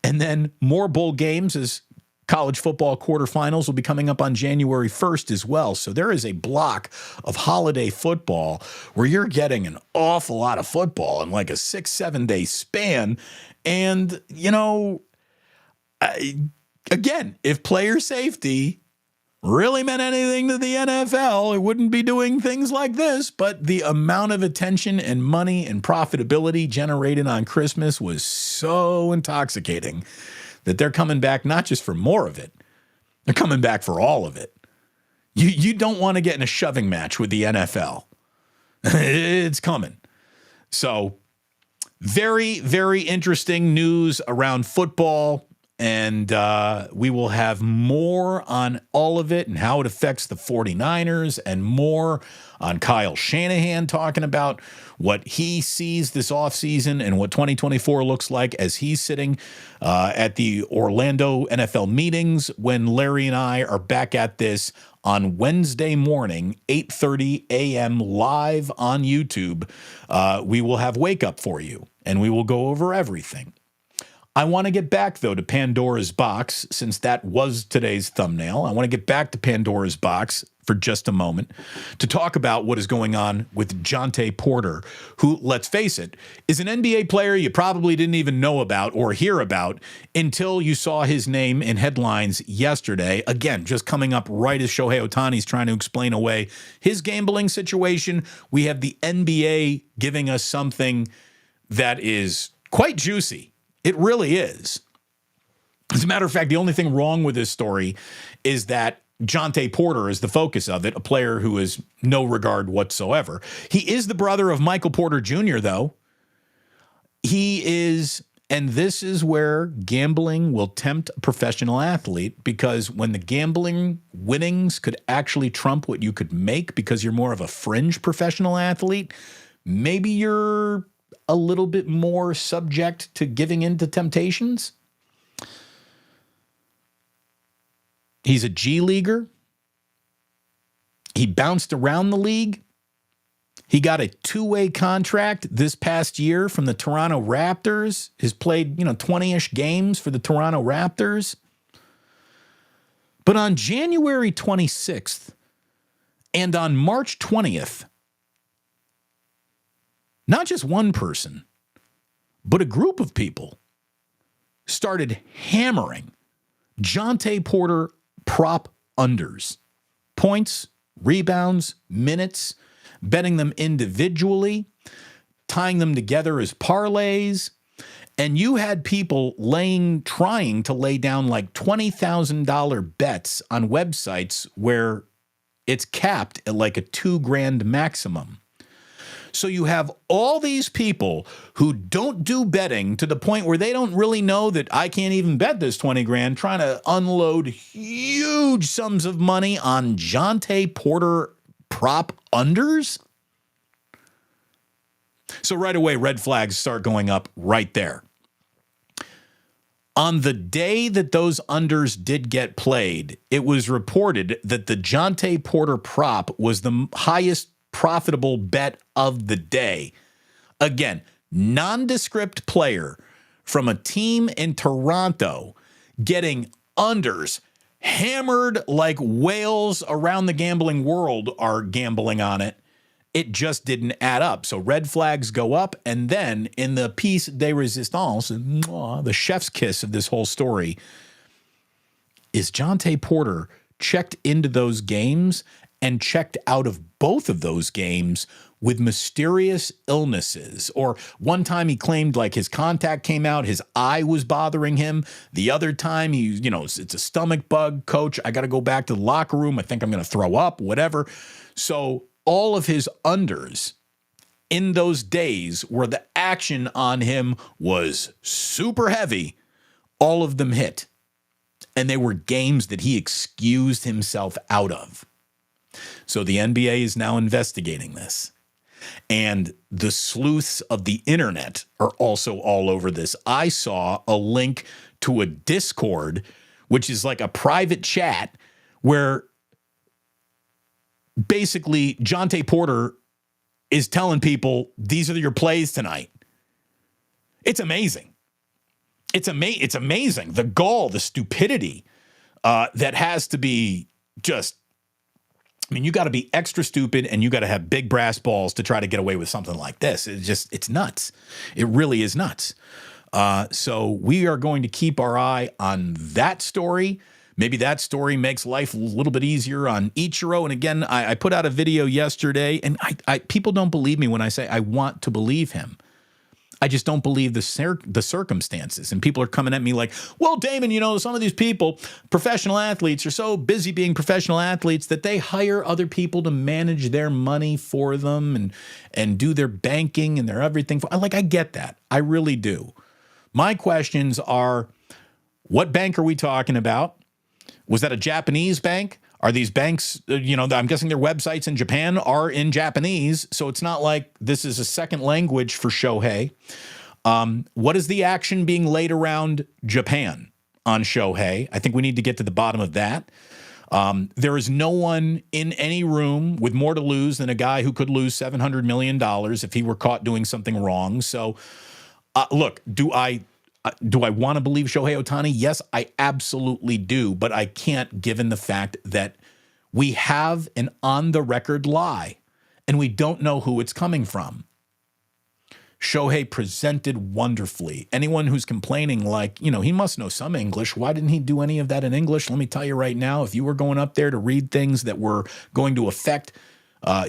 And then more bowl games as college football quarterfinals will be coming up on January 1st as well. So there is a block of holiday football where you're getting an awful lot of football in like a 6-7 day span. And, you know, again, if player safety really meant anything to the NFL, it wouldn't be doing things like this. But the amount of attention and money and profitability generated on Christmas was so intoxicating that they're coming back not just for more of it, they're coming back for all of it. You don't want to get in a shoving match with the NFL. It's coming. So very, very interesting news around football. And we will have more on all of it and how it affects the 49ers and more on Kyle Shanahan talking about what he sees this offseason and what 2024 looks like as he's sitting at the Orlando NFL meetings when Larry and I are back at this on Wednesday morning, 8:30 a.m. live on YouTube. We will have Wake Up for you, and we will go over everything. I want to get back, though, to Pandora's Box, since that was today's thumbnail. I want to get back to Pandora's Box for just a moment to talk about what is going on with Jontay Porter, who, let's face it, is an NBA player you probably didn't even know about or hear about until you saw his name in headlines yesterday. Again, just coming up right as Shohei Ohtani is trying to explain away his gambling situation. We have the NBA giving us something that is quite juicy. It really is. As a matter of fact, the only thing wrong with this story is that Jontay Porter is the focus of it, a player who is no regard whatsoever. He is the brother of Michael Porter Jr., though. He is, and this is where gambling will tempt a professional athlete, because when the gambling winnings could actually trump what you could make because you're more of a fringe professional athlete, maybe you're a little bit more subject to giving in to temptations. He's a G leaguer. He bounced around the league. He got a 2-way contract this past year from the Toronto Raptors. Has played, 20-ish games for the Toronto Raptors. But on January 26th and on March 20th, not just one person, but a group of people started hammering Jontay Porter prop unders, points, rebounds, minutes, betting them individually, tying them together as parlays. And you had people trying to lay down like $20,000 bets on websites where it's capped at like a $2,000 maximum. So you have all these people who don't do betting to the point where they don't really know that I can't even bet this $20,000, trying to unload huge sums of money on Jontay Porter prop unders. So right away, red flags start going up right there. On the day that those unders did get played, it was reported that the Jontay Porter prop was the highest profitable bet of the day. Again, nondescript player from a team in Toronto getting unders hammered like whales around the gambling world are gambling on it. it just didn't add up. So red flags go up. And then in the piece de resistance, the chef's kiss of this whole story, is Jonte Porter checked into those games and checked out of both of those games with mysterious illnesses. Or one time he claimed like his contact came out, his eye was bothering him. The other time it's a stomach bug, coach. I got to go back to the locker room. I think I'm going to throw up, whatever. So all of his unders in those days where the action on him was super heavy, all of them hit. And they were games that he excused himself out of. So the NBA is now investigating this. And the sleuths of the internet are also all over this. I saw a link to a Discord, which is like a private chat where basically Jonte Porter is telling people, these are your plays tonight. It's amazing. It's amazing. The gall, the stupidity that has to be just, you got to be extra stupid and you got to have big brass balls to try to get away with something like this. It's nuts. It really is nuts. So we are going to keep our eye on that story. Maybe that story makes life a little bit easier on Ichiro. And again, I put out a video yesterday, and people don't believe me when I say I want to believe him. I just don't believe the circumstances. And people are coming at me like, well, Damon, some of these people, professional athletes, are so busy being professional athletes that they hire other people to manage their money for them and do their banking and their everything. I get that. I really do. My questions are, what bank are we talking about? Was that a Japanese bank? Are these banks, I'm guessing their websites in Japan are in Japanese, so it's not like this is a second language for Shohei. What is the action being laid around Japan on Shohei? I think we need to get to the bottom of that. There is no one in any room with more to lose than a guy who could lose $700 million if he were caught doing something wrong. So, look, do I want to believe Shohei Ohtani? Yes, I absolutely do, but I can't, given the fact that we have an on-the-record lie, and we don't know who it's coming from. Shohei presented wonderfully. Anyone who's complaining he must know some English. Why didn't he do any of that in English? Let me tell you right now, if you were going up there to read things that were going to affect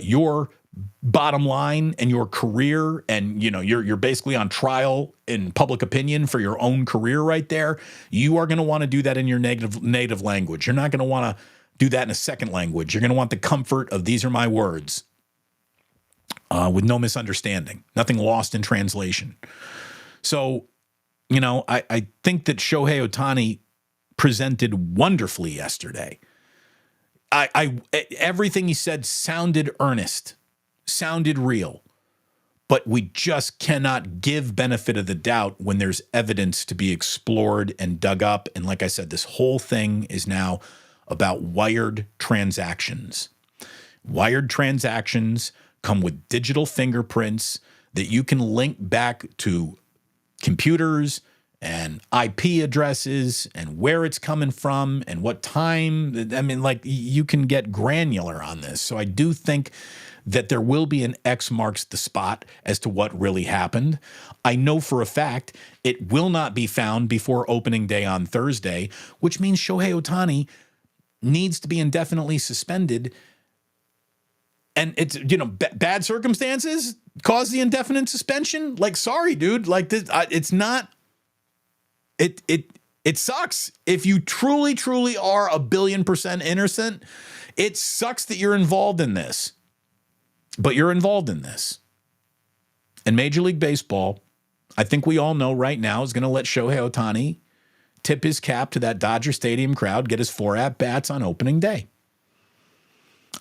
your bottom line and your career, and you're basically on trial in public opinion for your own career right there, you are going to want to do that in your native language. You're not going to want to do that in a second language. You're going to want the comfort of these are my words, with no misunderstanding, nothing lost in translation. So, I think that Shohei Ohtani presented wonderfully yesterday. Everything he said sounded earnest, sounded real, but we just cannot give benefit of the doubt when there's evidence to be explored and dug up. And like I said, this whole thing is now about wired transactions. Wired transactions come with digital fingerprints that you can link back to computers and IP addresses and where it's coming from and what time. You can get granular on this. So I do think that there will be an X marks the spot as to what really happened. I know for a fact it will not be found before opening day on Thursday, which means Shohei Ohtani needs to be indefinitely suspended. And it's, bad circumstances cause the indefinite suspension. Sorry, dude. This, it's not. It sucks. If you truly, truly are 1,000,000,000% innocent, it sucks that you're involved in this. But you're involved in this. And Major League Baseball, I think we all know right now, is going to let Shohei Ohtani tip his cap to that Dodger Stadium crowd, get his 4 at-bats on opening day.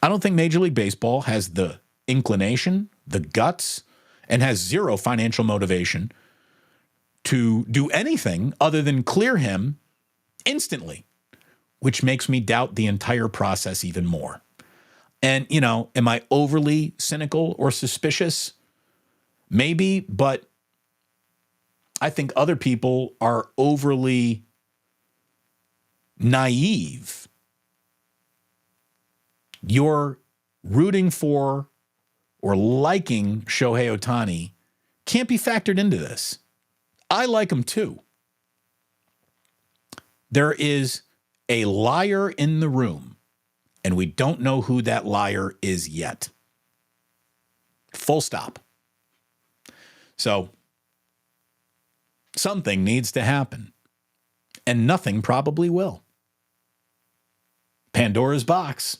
I don't think Major League Baseball has the inclination, the guts, and has zero financial motivation to do anything other than clear him instantly, which makes me doubt the entire process even more. And, am I overly cynical or suspicious? Maybe, but I think other people are overly naive. You're rooting for or liking Shohei Ohtani can't be factored into this. I like him too. There is a liar in the room, and we don't know who that liar is yet. Full stop. So, something needs to happen, and nothing probably will. Pandora's box.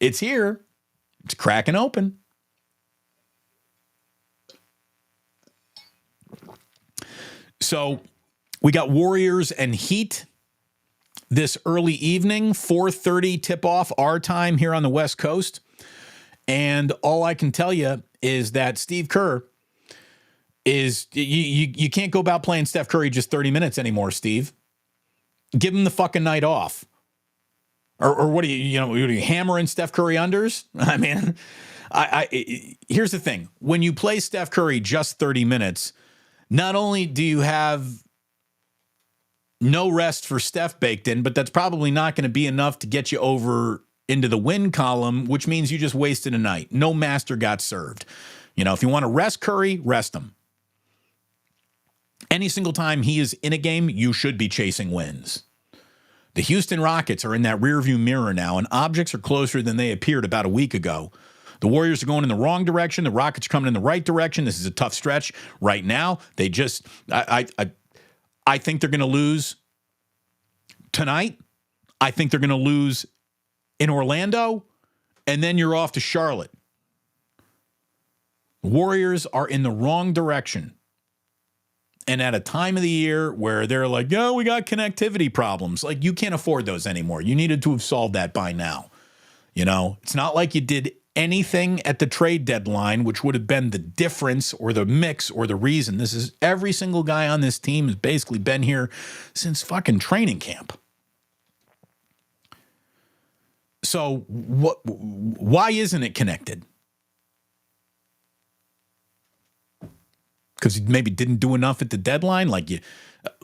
It's here. It's cracking open. So, we got Warriors and Heat this early evening, 4:30 tip-off our time here on the West Coast. And all I can tell you is that Steve Kerr is, you can't go about playing Steph Curry just 30 minutes anymore, Steve. Give him the fucking night off. Or what are you hammering Steph Curry unders? I mean, here's the thing. When you play Steph Curry just 30 minutes, not only do you have no rest for Steph baked in, but that's probably not going to be enough to get you over into the win column, which means you just wasted a night. No master got served. If you want to rest Curry, rest him. Any single time he is in a game, you should be chasing wins. The Houston Rockets are in that rearview mirror now, and objects are closer than they appeared about a week ago. The Warriors are going in the wrong direction. The Rockets are coming in the right direction. This is a tough stretch right now. They just, I think they're going to lose tonight. I think they're going to lose in Orlando, and then you're off to Charlotte. Warriors are in the wrong direction. And at a time of the year where they're like, oh, we got connectivity problems. Like, you can't afford those anymore. You needed to have solved that by now. It's not like you did anything at the trade deadline, which would have been the difference or the mix or the reason. This is every single guy on this team has basically been here since fucking training camp. So why isn't it connected? Because he maybe didn't do enough at the deadline?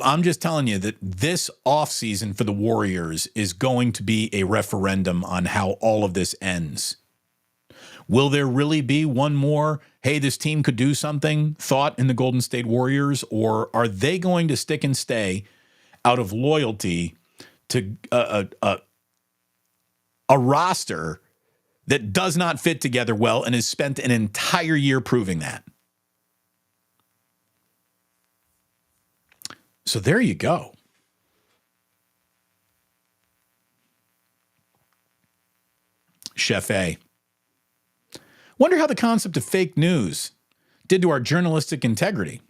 I'm just telling you that this offseason for the Warriors is going to be a referendum on how all of this ends. Will there really be one more, hey, this team could do something, thought in the Golden State Warriors? Or are they going to stick and stay out of loyalty to a roster that does not fit together well and has spent an entire year proving that? So there you go. Chef A. Wonder how the concept of fake news did to our journalistic integrity.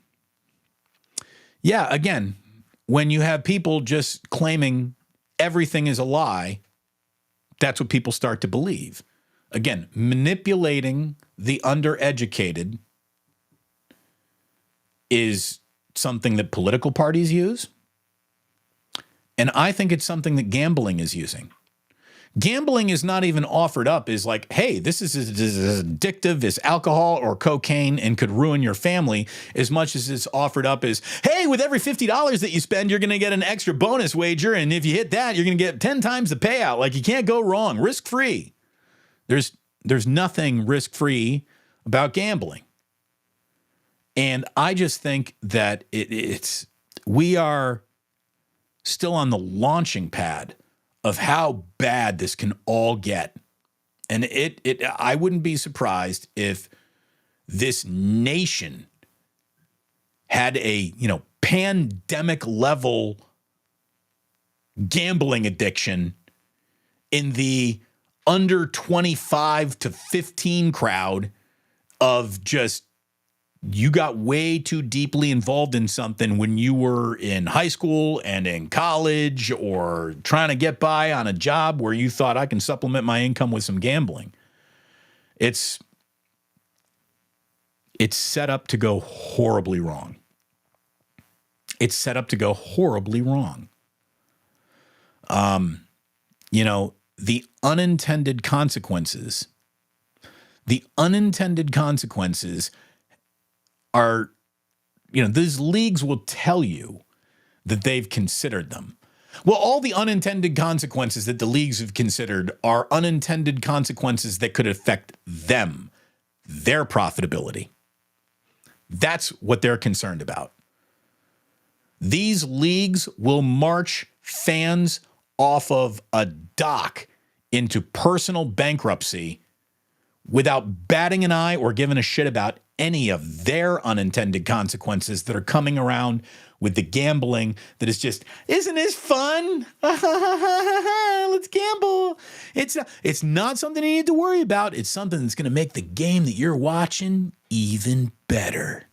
Yeah, again, when you have people just claiming everything is a lie, that's what people start to believe. Again, manipulating the undereducated is something that political parties use. And I think it's something that gambling is using. Gambling is not even offered up as like, hey, this is as addictive as alcohol or cocaine and could ruin your family, as much as it's offered up as, hey, with every $50 that you spend, you're going to get an extra bonus wager. And if you hit that, you're going to get 10 times the payout. Like, you can't go wrong. Risk-free. There's nothing risk-free about gambling. And I just think that we are still on the launching pad of how bad this can all get. And I wouldn't be surprised if this nation had a, pandemic level gambling addiction in the under 25 to 15 crowd of just, you got way too deeply involved in something when you were in high school and in college or trying to get by on a job where you thought, I can supplement my income with some gambling. It's set up to go horribly wrong. It's set up to go horribly wrong. The unintended consequences are, these leagues will tell you that they've considered them. Well, all the unintended consequences that the leagues have considered are unintended consequences that could affect them, their profitability. That's what they're concerned about. These leagues will march fans off of a dock into personal bankruptcy without batting an eye or giving a shit about any of their unintended consequences that are coming around with the gambling that is just, isn't this fun? Let's gamble. It's not something you need to worry about. It's something that's going to make the game that you're watching even better.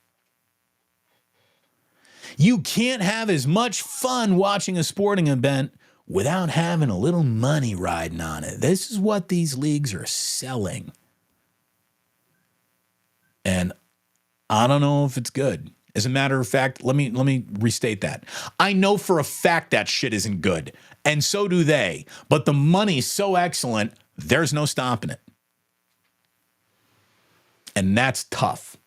You can't have as much fun watching a sporting event without having a little money riding on it. This is what these leagues are selling. And I don't know if it's good. As a matter of fact, let me restate that. I know for a fact that shit isn't good, and so do they. But the money's so excellent, there's no stopping it. And that's tough.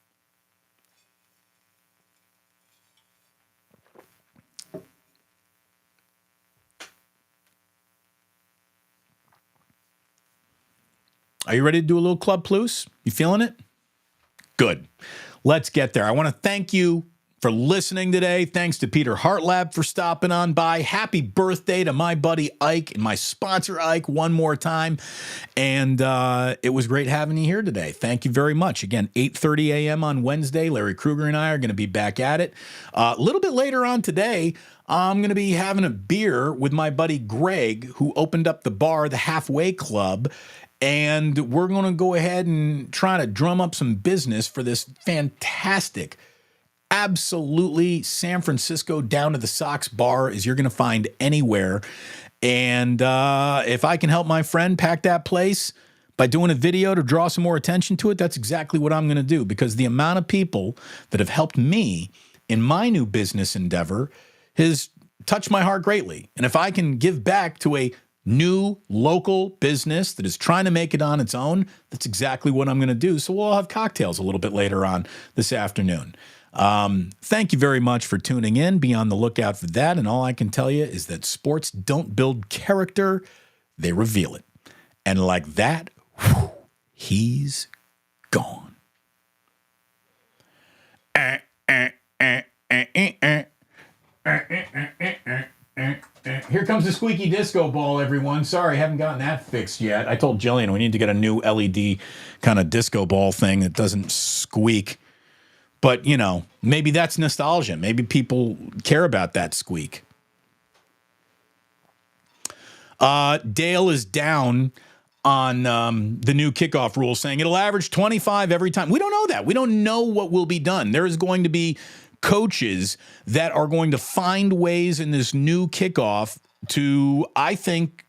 Are you ready to do a little Club Plus? You feeling it? Good. Let's get there. I want to thank you for listening today. Thanks to Peter Hartlab for stopping on by. Happy birthday to my buddy Ike and my sponsor Ike one more time. And it was great having you here today. Thank you very much. Again, 8:30 a.m. on Wednesday. Larry Kruger and I are going to be back at it. A little bit later on today, I'm going to be having a beer with my buddy Greg, who opened up the bar, the Halfway Club. And we're going to go ahead and try to drum up some business for this fantastic, absolutely San Francisco down to the socks bar as you're going to find anywhere. And if I can help my friend pack that place by doing a video to draw some more attention to it, that's exactly what I'm going to do, because the amount of people that have helped me in my new business endeavor has touched my heart greatly. And if I can give back to a new local business that is trying to make it on its own, that's exactly what I'm going to do. So we'll have cocktails a little bit later on this afternoon. Thank you very much for tuning in. Be on the lookout for that. And all I can tell you is that sports don't build character, they reveal it. And like that, whew, he's gone. Here comes the squeaky disco ball, everyone. Sorry, haven't gotten that fixed yet. I told Jillian we need to get a new LED kind of disco ball thing that doesn't squeak. But, you know, maybe that's nostalgia. Maybe people care about that squeak. Dale is down on the new kickoff rule, saying it'll average 25 every time. We don't know that. We don't know what will be done. There is going to be coaches that are going to find ways in this new kickoff to, I think,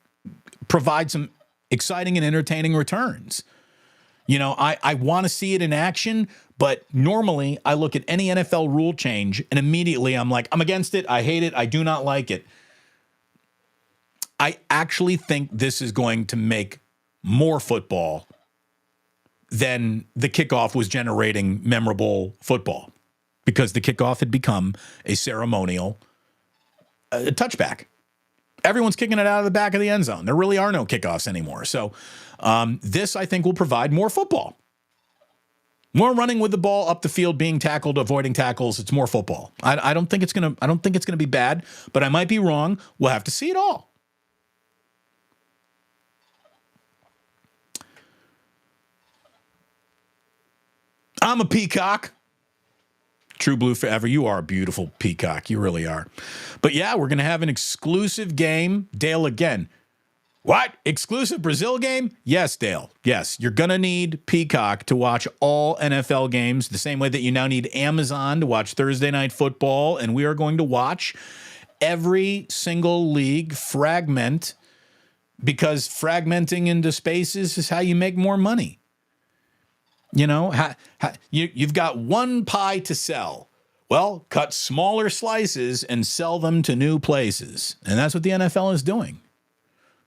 provide some exciting and entertaining returns. You know, I want to see it in action, but normally I look at any NFL rule change and immediately I'm like, I'm against it. I hate it. I do not like it. I actually think this is going to make more football than the kickoff was generating memorable football, because the kickoff had become a ceremonial touchback. Everyone's kicking it out of the back of the end zone. There really are no kickoffs anymore. So this, I think, will provide more football. More running with the ball up the field, being tackled, avoiding tackles. It's more football. I don't think it's gonna be bad, but I might be wrong. We'll have to see it all. I'm a peacock. True blue forever. You are a beautiful peacock. You really are. But yeah, we're going to have an exclusive game. Dale again. What? Exclusive Brazil game? Yes, Dale. Yes. You're going to need Peacock to watch all NFL games the same way that you now need Amazon to watch Thursday Night Football. And we are going to watch every single league fragment, because fragmenting into spaces is how you make more money. You know, you've got one pie to sell. Well, cut smaller slices and sell them to new places. And that's what the NFL is doing.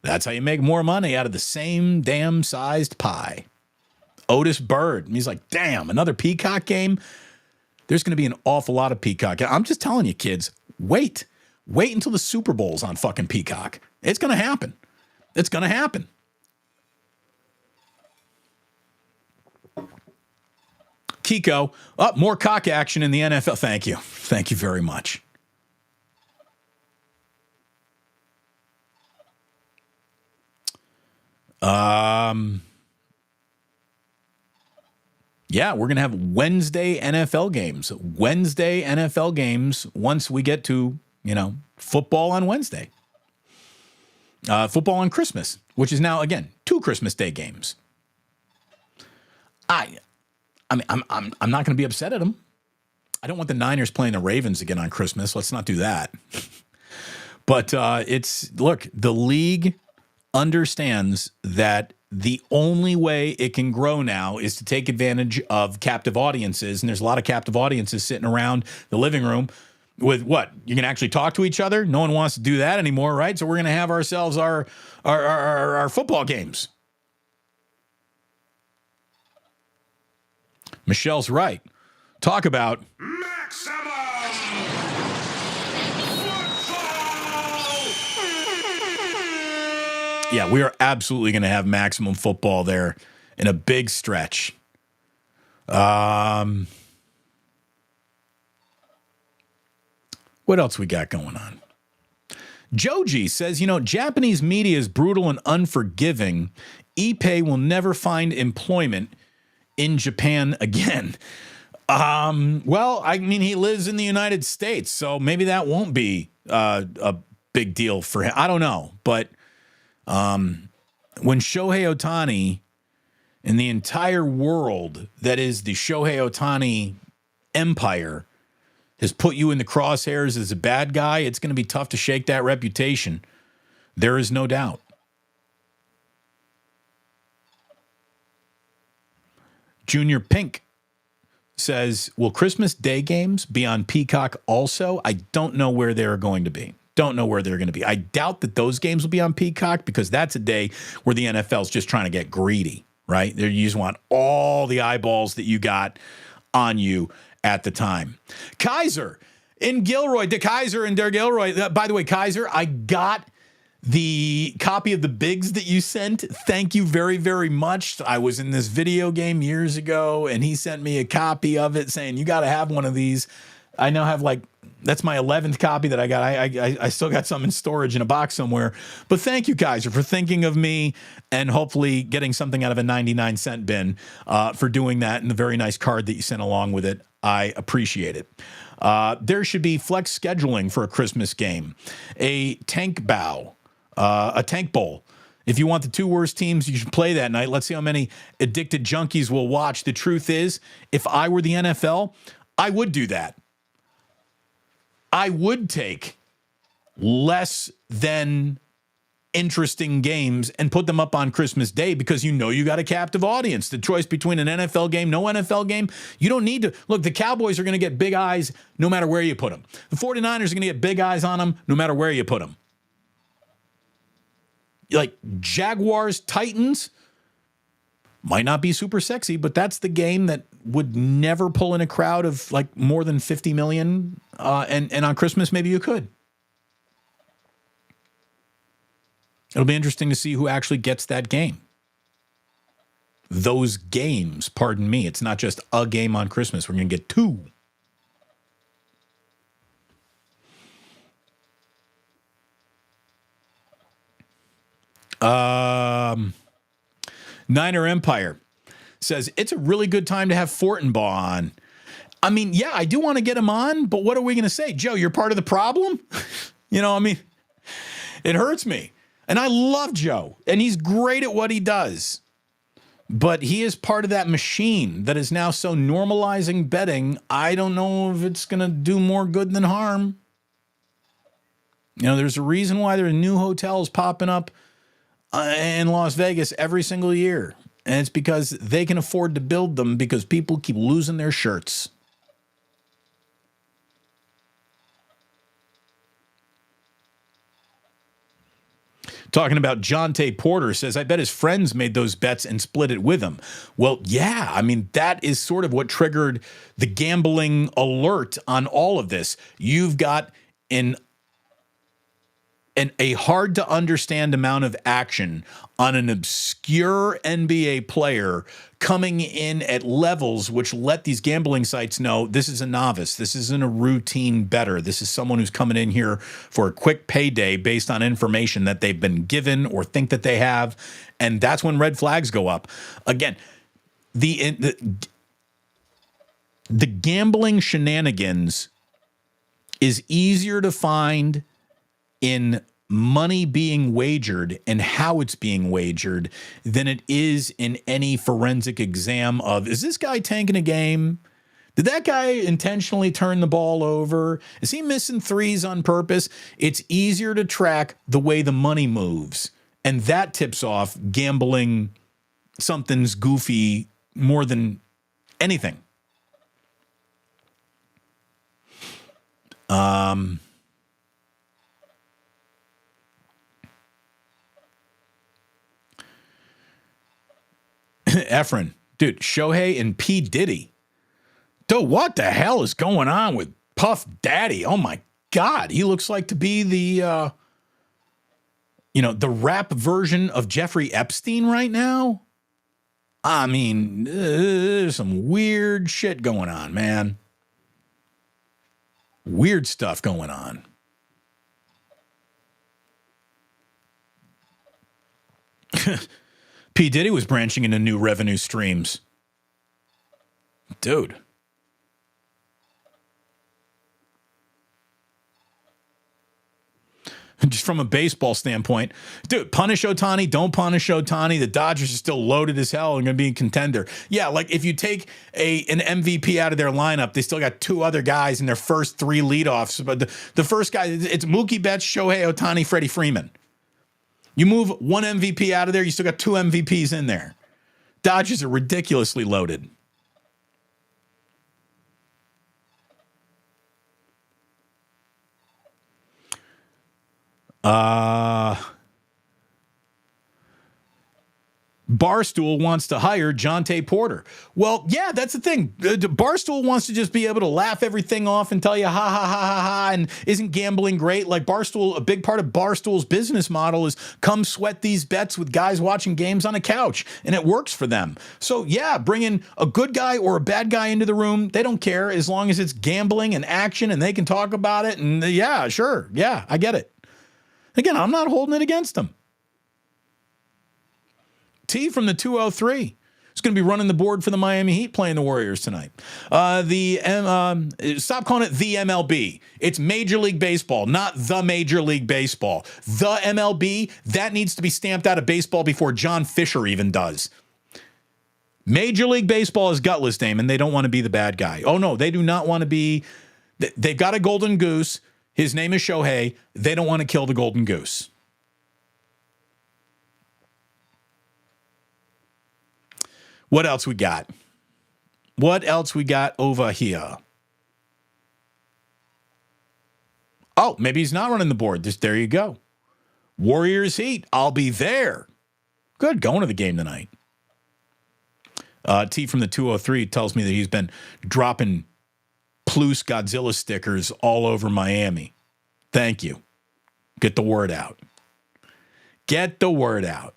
That's how you make more money out of the same damn sized pie. Otis Bird, he's like, damn, another Peacock game? There's going to be an awful lot of Peacock. I'm just telling you, kids, wait until the Super Bowl's on fucking Peacock. It's going to happen. It's going to happen. Kiko, more cock action in the NFL. Thank you. Thank you very much. Yeah, we're going to have Wednesday NFL games. Wednesday NFL games once we get to, football on Wednesday. Football on Christmas, which is now, again, 2 Christmas Day games. I mean, I'm not going to be upset at them. I don't want the Niners playing the Ravens again on Christmas. Let's not do that. But the league understands that the only way it can grow now is to take advantage of captive audiences. And there's a lot of captive audiences sitting around the living room with what? You can actually talk to each other. No one wants to do that anymore, right? So we're going to have ourselves our football games. Michelle's right. Talk about
Maximum Football!
Yeah, we are absolutely going to have maximum football there in a big stretch. What else we got going on? Joji says, Japanese media is brutal and unforgiving. Ippei will never find employment in Japan again. Well, I mean, he lives in the United States, so maybe that won't be a big deal for him. I don't know. But when Shohei Ohtani and the entire world that is the Shohei Ohtani empire has put you in the crosshairs as a bad guy, it's going to be tough to shake that reputation. There is no doubt. Junior Pink says, will Christmas Day games be on Peacock also? I don't know where they're going to be. I doubt that those games will be on Peacock because that's a day where the NFL's just trying to get greedy, right? You just want all the eyeballs that you got on you at the time. Kaiser in Gilroy, De Kaiser and Der Gilroy. By the way, Kaiser, I got the copy of the Bigs that you sent. Thank you very, very much. I was in this video game years ago, and he sent me a copy of it saying, you got to have one of these. I now have that's my 11th copy that I got. I still got some in storage in a box somewhere. But thank you, Kaiser, for thinking of me and hopefully getting something out of a 99-cent bin for doing that, and the very nice card that you sent along with it. I appreciate it. There should be flex scheduling for a Christmas game, a tank bowl. If you want the 2 worst teams, you should play that night. Let's see how many addicted junkies will watch. The truth is, if I were the NFL, I would do that. I would take less than interesting games and put them up on Christmas Day because you got a captive audience. The choice between an NFL game, no NFL game, you don't need to. Look, the Cowboys are going to get big eyes no matter where you put them. The 49ers are going to get big eyes on them no matter where you put them. Like Jaguars, Titans might not be super sexy, but that's the game that would never pull in a crowd of more than 50 million. And on Christmas, maybe you could. It'll be interesting to see who actually gets that game. Those games, pardon me. It's not just a game on Christmas. We're going to get 2. Niner Empire says, it's a really good time to have Fortenbaugh on. I mean, yeah, I do want to get him on, but what are we going to say? Joe, you're part of the problem? It hurts me. And I love Joe, and he's great at what he does. But he is part of that machine that is now so normalizing betting. I don't know if it's going to do more good than harm. There's a reason why there are new hotels popping up in Las Vegas every single year. And it's because they can afford to build them because people keep losing their shirts. Talking about Jonte Porter says, I bet his friends made those bets and split it with him. Well, yeah, that is sort of what triggered the gambling alert on all of this. You've got an a hard to understand amount of action on an obscure NBA player coming in at levels which let these gambling sites know this is a novice. This isn't a routine bettor. This is someone who's coming in here for a quick payday based on information that they've been given or think that they have. And that's when red flags go up. Again, the gambling shenanigans is easier to find in money being wagered and how it's being wagered than it is in any forensic exam of, is this guy tanking a game? Did that guy intentionally turn the ball over? Is he missing threes on purpose? It's easier to track the way the money moves. And that tips off gambling something's goofy more than anything. Efren, dude, Shohei and P. Diddy. Dude, what the hell is going on with Puff Daddy? Oh my God. He looks like to be the rap version of Jeffrey Epstein right now. I mean, there's some weird shit going on, man. Weird stuff going on. P. Diddy was branching into new revenue streams. Dude. Just from a baseball standpoint, dude, punish Ohtani, don't punish Ohtani. The Dodgers are still loaded as hell and going to be a contender. Yeah, like if you take an MVP out of their lineup, they still got two other guys in their first three leadoffs. But the first guy, it's Mookie Betts, Shohei Ohtani, Freddie Freeman. You move one MVP out of there, you still got two MVPs in there. Dodgers are ridiculously loaded. Barstool wants to hire Jonte Porter. Well, yeah, that's the thing. Barstool wants to just be able to laugh everything off and tell you ha ha ha ha ha, and isn't gambling great? Like Barstool, a big part of Barstool's business model is come sweat these bets with guys watching games on a couch, and it works for them. So yeah, bringing a good guy or a bad guy into the room, they don't care as long as it's gambling and action and they can talk about it. And yeah, sure. Yeah, I get it. Again, I'm not holding it against them. T from the 203 is going to be running the board for the Miami Heat playing the Warriors tonight. Stop calling it the MLB. It's Major League Baseball, not the Major League Baseball. The MLB, that needs to be stamped out of baseball before John Fisher even does. Major League Baseball is gutless, Damon. They don't want to be the bad guy. Oh, no, they do not want to be. They've got a golden goose. His name is Shohei. They don't want to kill the golden goose. What else we got? What else we got over here? Oh, maybe he's not running the board. There you go. Warriors Heat. I'll be there. Good. Going to the game tonight. T from the 203 tells me that he's been dropping Plus Godzilla stickers all over Miami. Thank you. Get the word out. Get the word out.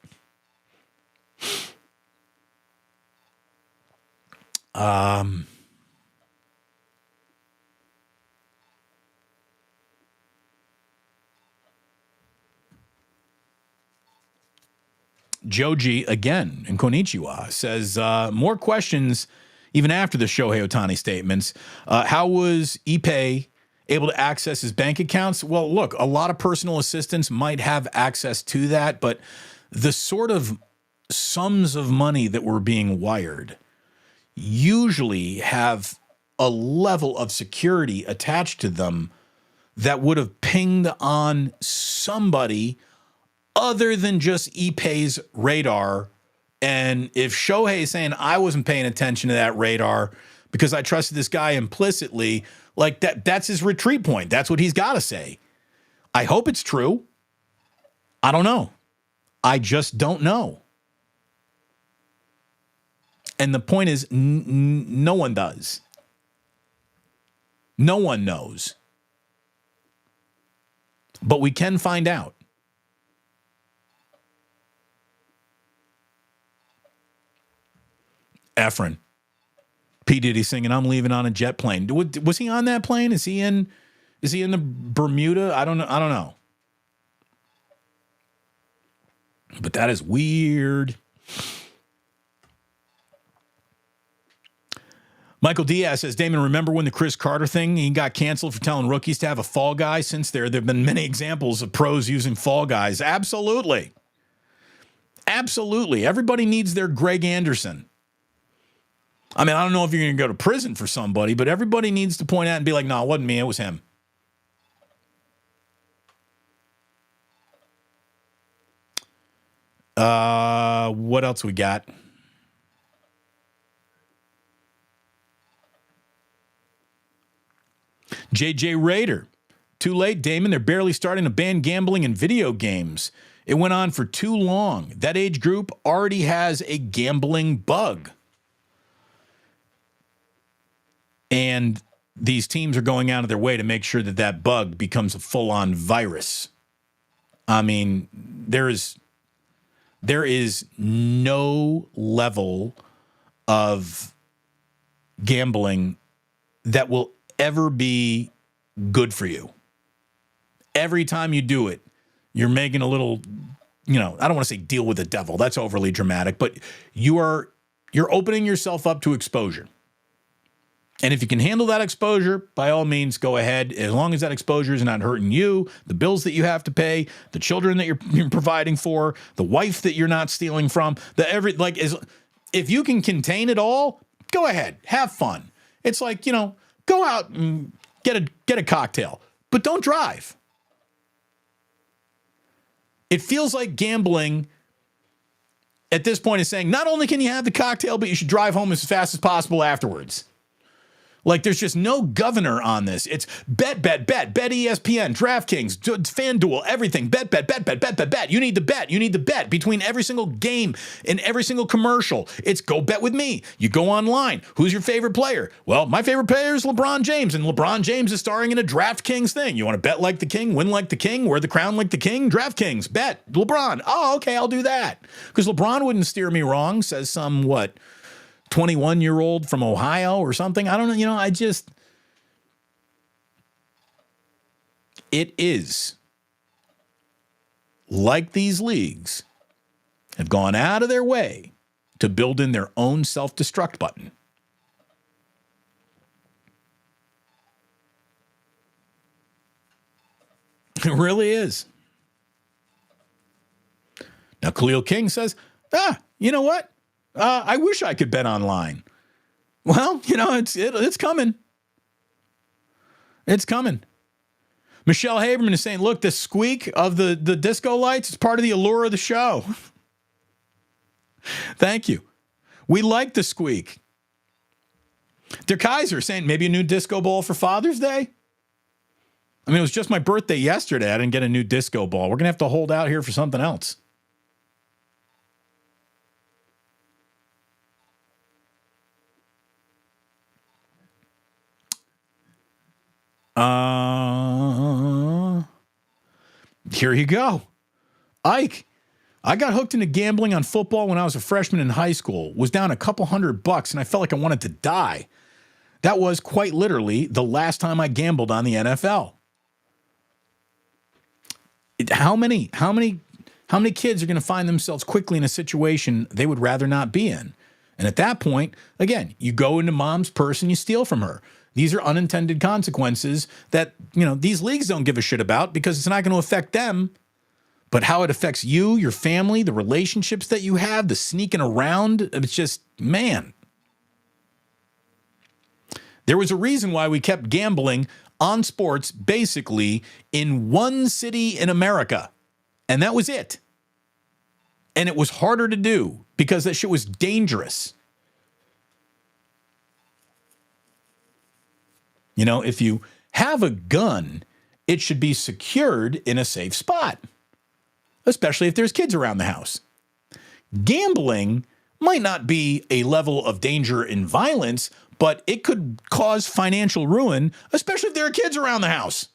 Joji, again, in Konnichiwa, says, more questions even after the Shohei Ohtani statements. How was Ippei able to access his bank accounts? Well, look, a lot of personal assistants might have access to that, but the sort of sums of money that were being wired usually have a level of security attached to them that would have pinged on somebody other than just Ippei's radar. And if Shohei is saying, I wasn't paying attention to that radar because I trusted this guy implicitly, like that's his retreat point. That's what he's got to say. I hope it's true. I don't know. I just don't know. And the point is, no one does. No one knows. But we can find out. Efren. P. Diddy singing, I'm leaving on a jet plane. Was he on that plane? Is he in the Bermuda? I don't know. But that is weird. Michael Diaz says, Damon, remember when the Chris Carter thing, he got canceled for telling rookies to have a fall guy? Since there have been many examples of pros using fall guys. Absolutely. Absolutely. Everybody needs their Greg Anderson. I mean, I don't know if you're going to go to prison for somebody, but everybody needs to point out and be like, no, it wasn't me, it was him. What else we got? JJ Rader. Too late, Damon. They're barely starting to ban gambling in video games. It went on for too long. That age group already has a gambling bug. And these teams are going out of their way to make sure that that bug becomes a full-on virus. I mean, there is no level of gambling that will ever be good for you. Every time you do it, you're making a little, I don't want to say deal with the devil. That's overly dramatic, but you're opening yourself up to exposure. And if you can handle that exposure, by all means, go ahead. As long as that exposure is not hurting you, the bills that you have to pay, the children that you're providing for, the wife that you're not stealing from, if you can contain it all, go ahead, have fun. It's like, go out and get a cocktail, but don't drive. It feels like gambling at this point is saying not only can you have the cocktail, but you should drive home as fast as possible afterwards. Like, there's just no governor on this. It's bet ESPN, DraftKings, FanDuel, everything. Bet. You need to bet between every single game and every single commercial. It's go bet with me. You go online. Who's your favorite player? Well, my favorite player is LeBron James, and LeBron James is starring in a DraftKings thing. You want to bet like the king, win like the king, wear the crown like the king? DraftKings, bet. LeBron. Oh, okay, I'll do that. Because LeBron wouldn't steer me wrong, says some, 21-year-old from Ohio or something. I don't know. It is like these leagues have gone out of their way to build in their own self-destruct button. It really is. Now, Khalil King says, you know what? I wish I could bet online. Well, it's coming. It's coming. Michelle Haberman is saying, look, the squeak of the disco lights is part of the allure of the show. Thank you. We like the squeak. Der Kaiser saying maybe a new disco ball for Father's Day. I mean, it was just my birthday yesterday. I didn't get a new disco ball. We're going to have to hold out here for something else. Here you go. Ike, I got hooked into gambling on football when I was a freshman in high school. Was down a couple $100 and I felt like I wanted to die. That was quite literally the last time I gambled on the NFL. How many kids are going to find themselves quickly in a situation they would rather not be in? And at that point, again, you go into mom's purse and you steal from her. These are unintended consequences that, these leagues don't give a shit about because it's not going to affect them. But how it affects you, your family, the relationships that you have, the sneaking around, it's just, man. There was a reason why we kept gambling on sports basically in one city in America. And that was it. And it was harder to do because that shit was dangerous. If you have a gun, it should be secured in a safe spot, especially if there's kids around the house. Gambling might not be a level of danger and violence, but it could cause financial ruin, especially if there are kids around the house.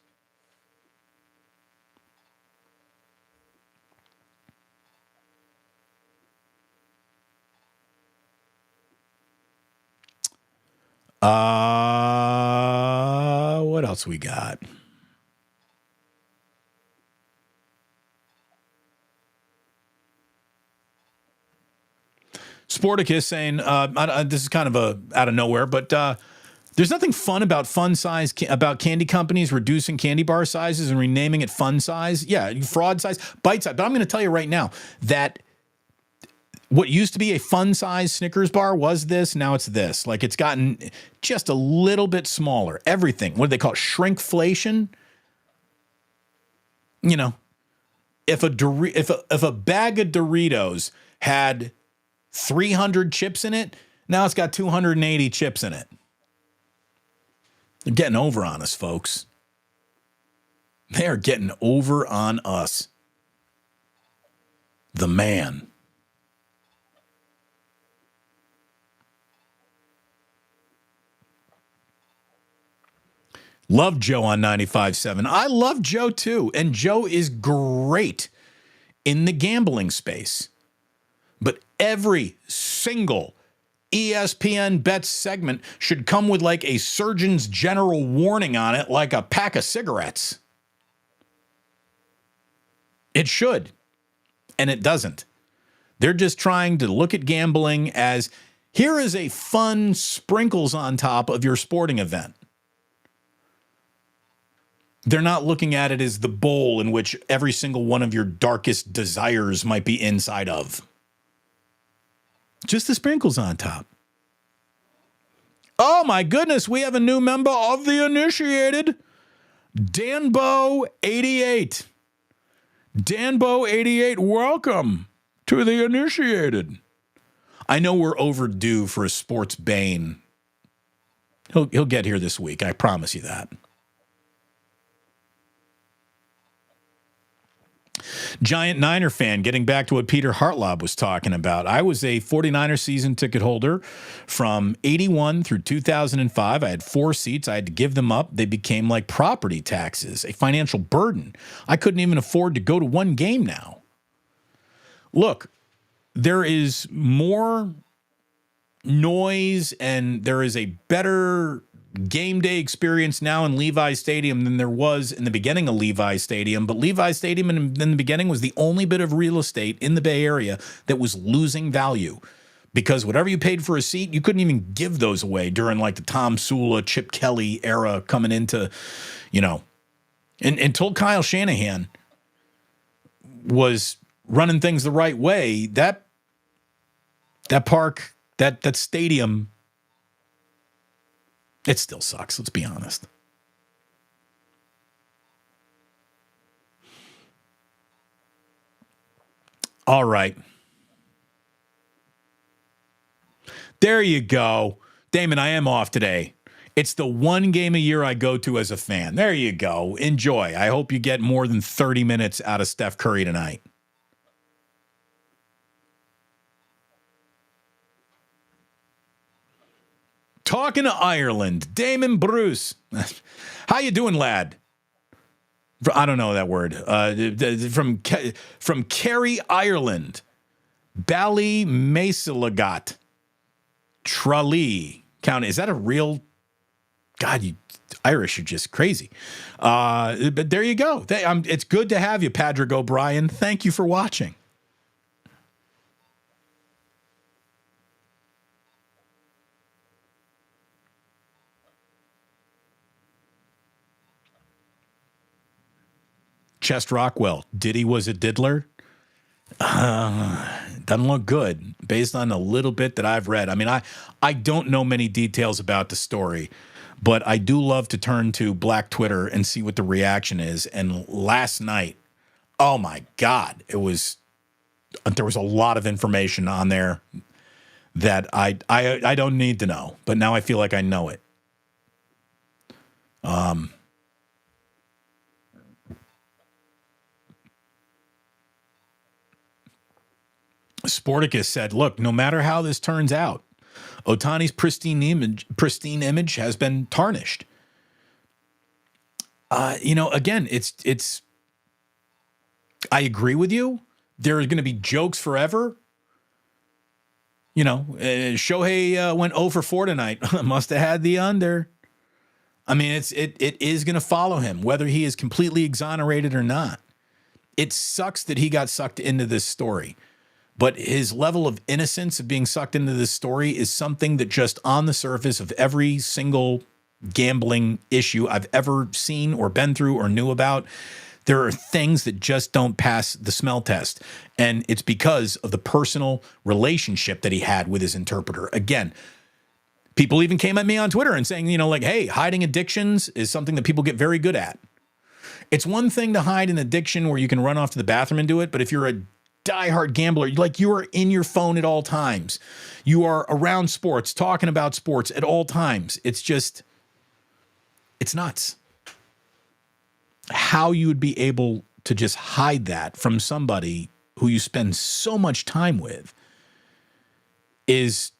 What else we got? Sporticus saying, this is kind of out of nowhere, but there's nothing fun about about candy companies reducing candy bar sizes and renaming it fun size. Yeah, fraud size, bite size. But I'm going to tell you right now that what used to be a fun size Snickers bar was this. Now it's this. Like, it's gotten just a little bit smaller. Everything. What do they call it? Shrinkflation. You know, if a bag of Doritos had 300 chips in it, now it's got 280 chips in it. They're getting over on us, folks. They are getting over on us. The man. Love Joe on 95.7. I love Joe too. And Joe is great in the gambling space. But every single ESPN Bets segment should come with like a Surgeon's General warning on it, like a pack of cigarettes. It should. And it doesn't. They're just trying to look at gambling as, here is a fun sprinkles on top of your sporting event. They're not looking at it as the bowl in which every single one of your darkest desires might be inside of. Just the sprinkles on top. Oh my goodness, we have a new member of the initiated. Danbo88. Danbo88, welcome to the initiated. I know we're overdue for a sports bane. He'll get here this week, I promise you that. Giant Niner fan, getting back to what Peter Hartlaub was talking about. I was a 49er season ticket holder from 81 through 2005. I had 4 seats. I had to give them up. They became like property taxes, a financial burden. I couldn't even afford to go to one game now. Look, there is more noise and there is a better game day experience now in Levi Stadium than there was in the beginning of Levi Stadium. But Levi Stadium in the beginning was the only bit of real estate in the Bay Area that was losing value, because whatever you paid for a seat, you couldn't even give those away during like the Tom Sula, Chip Kelly era coming into, and until Kyle Shanahan was running things the right way, that park, that stadium, it still sucks, let's be honest. All right. There you go. Damon, I am off today. It's the one game a year I go to as a fan. There you go. Enjoy. I hope you get more than 30 minutes out of Steph Curry tonight. Talking to Ireland, Damon Bruce. How you doing, lad? I don't know that word. From Kerry, Ireland. Ballymasalagat. Tralee County. Is that a real? God, you Irish are just crazy. But there you go. It's good to have you, Patrick O'Brien. Thank you for watching. Chest Rockwell, Diddy was a diddler? Doesn't look good based on a little bit that I've read. I mean, I don't know many details about the story, but I do love to turn to Black Twitter and see what the reaction is. And last night, oh my God, there was a lot of information on there that I don't need to know, but now I feel like I know it. Sporticus said, look, no matter how this turns out, Ohtani's pristine image has been tarnished. Again, it's I agree with you. There are going to be jokes forever. Shohei went 0 for 4 tonight. Must have had the under. I mean, it is going to follow him, whether he is completely exonerated or not. It sucks that he got sucked into this story. But his level of innocence of being sucked into this story is something that just on the surface of every single gambling issue I've ever seen or been through or knew about, there are things that just don't pass the smell test. And it's because of the personal relationship that he had with his interpreter. Again, people even came at me on Twitter and saying, hey, hiding addictions is something that people get very good at. It's one thing to hide an addiction where you can run off to the bathroom and do it, but if you're a diehard gambler, you are in your phone at all times. You are around sports, talking about sports at all times. It's nuts. How you would be able to just hide that from somebody who you spend so much time with it's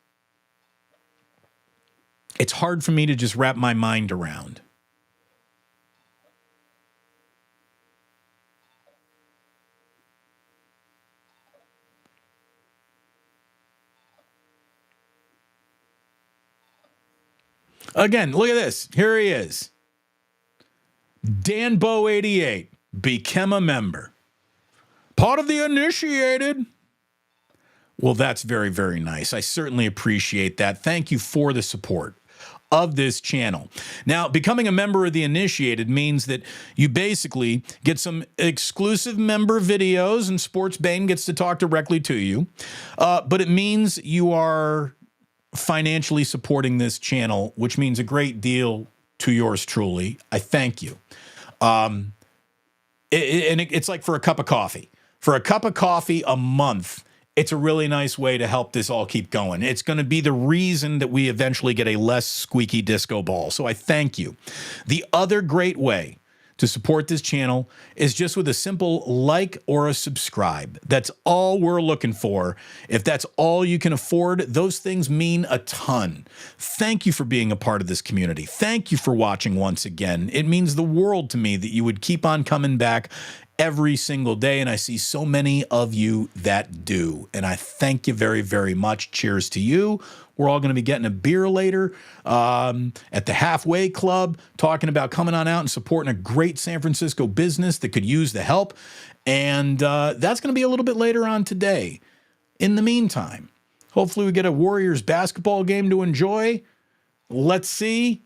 hard for me to just wrap my mind around. Again, look at this. Here he is. Danbo88 became a member. Part of the initiated. Well, that's very, very nice. I certainly appreciate that. Thank you for the support of this channel. Now, becoming a member of the initiated means that you basically get some exclusive member videos, and Sports Bane gets to talk directly to you. But it means you are financially supporting this channel, which means a great deal to yours truly. I thank you. It's like for a cup of coffee. For a cup of coffee a month, it's a really nice way to help this all keep going. It's going to be the reason that we eventually get a less squeaky disco ball. So I thank you. The other great way to support this channel is just with a simple like or a subscribe. That's all we're looking for. If that's all you can afford, those things mean a ton. Thank you for being a part of this community. Thank you for watching once again. It means the world to me that you would keep on coming back every single day, and I see so many of you that do. And I thank you very, very much. Cheers to you. We're all going to be getting a beer later at the Halfway Club, talking about coming on out and supporting a great San Francisco business that could use the help. And that's going to be a little bit later on today. In the meantime, hopefully we get a Warriors basketball game to enjoy. Let's see.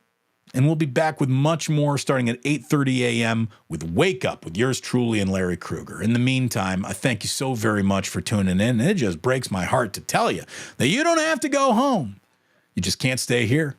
And we'll be back with much more starting at 8:30 a.m. with Wake Up with yours truly and Larry Krueger. In the meantime, I thank you so very much for tuning in. And it just breaks my heart to tell you that you don't have to go home. You just can't stay here.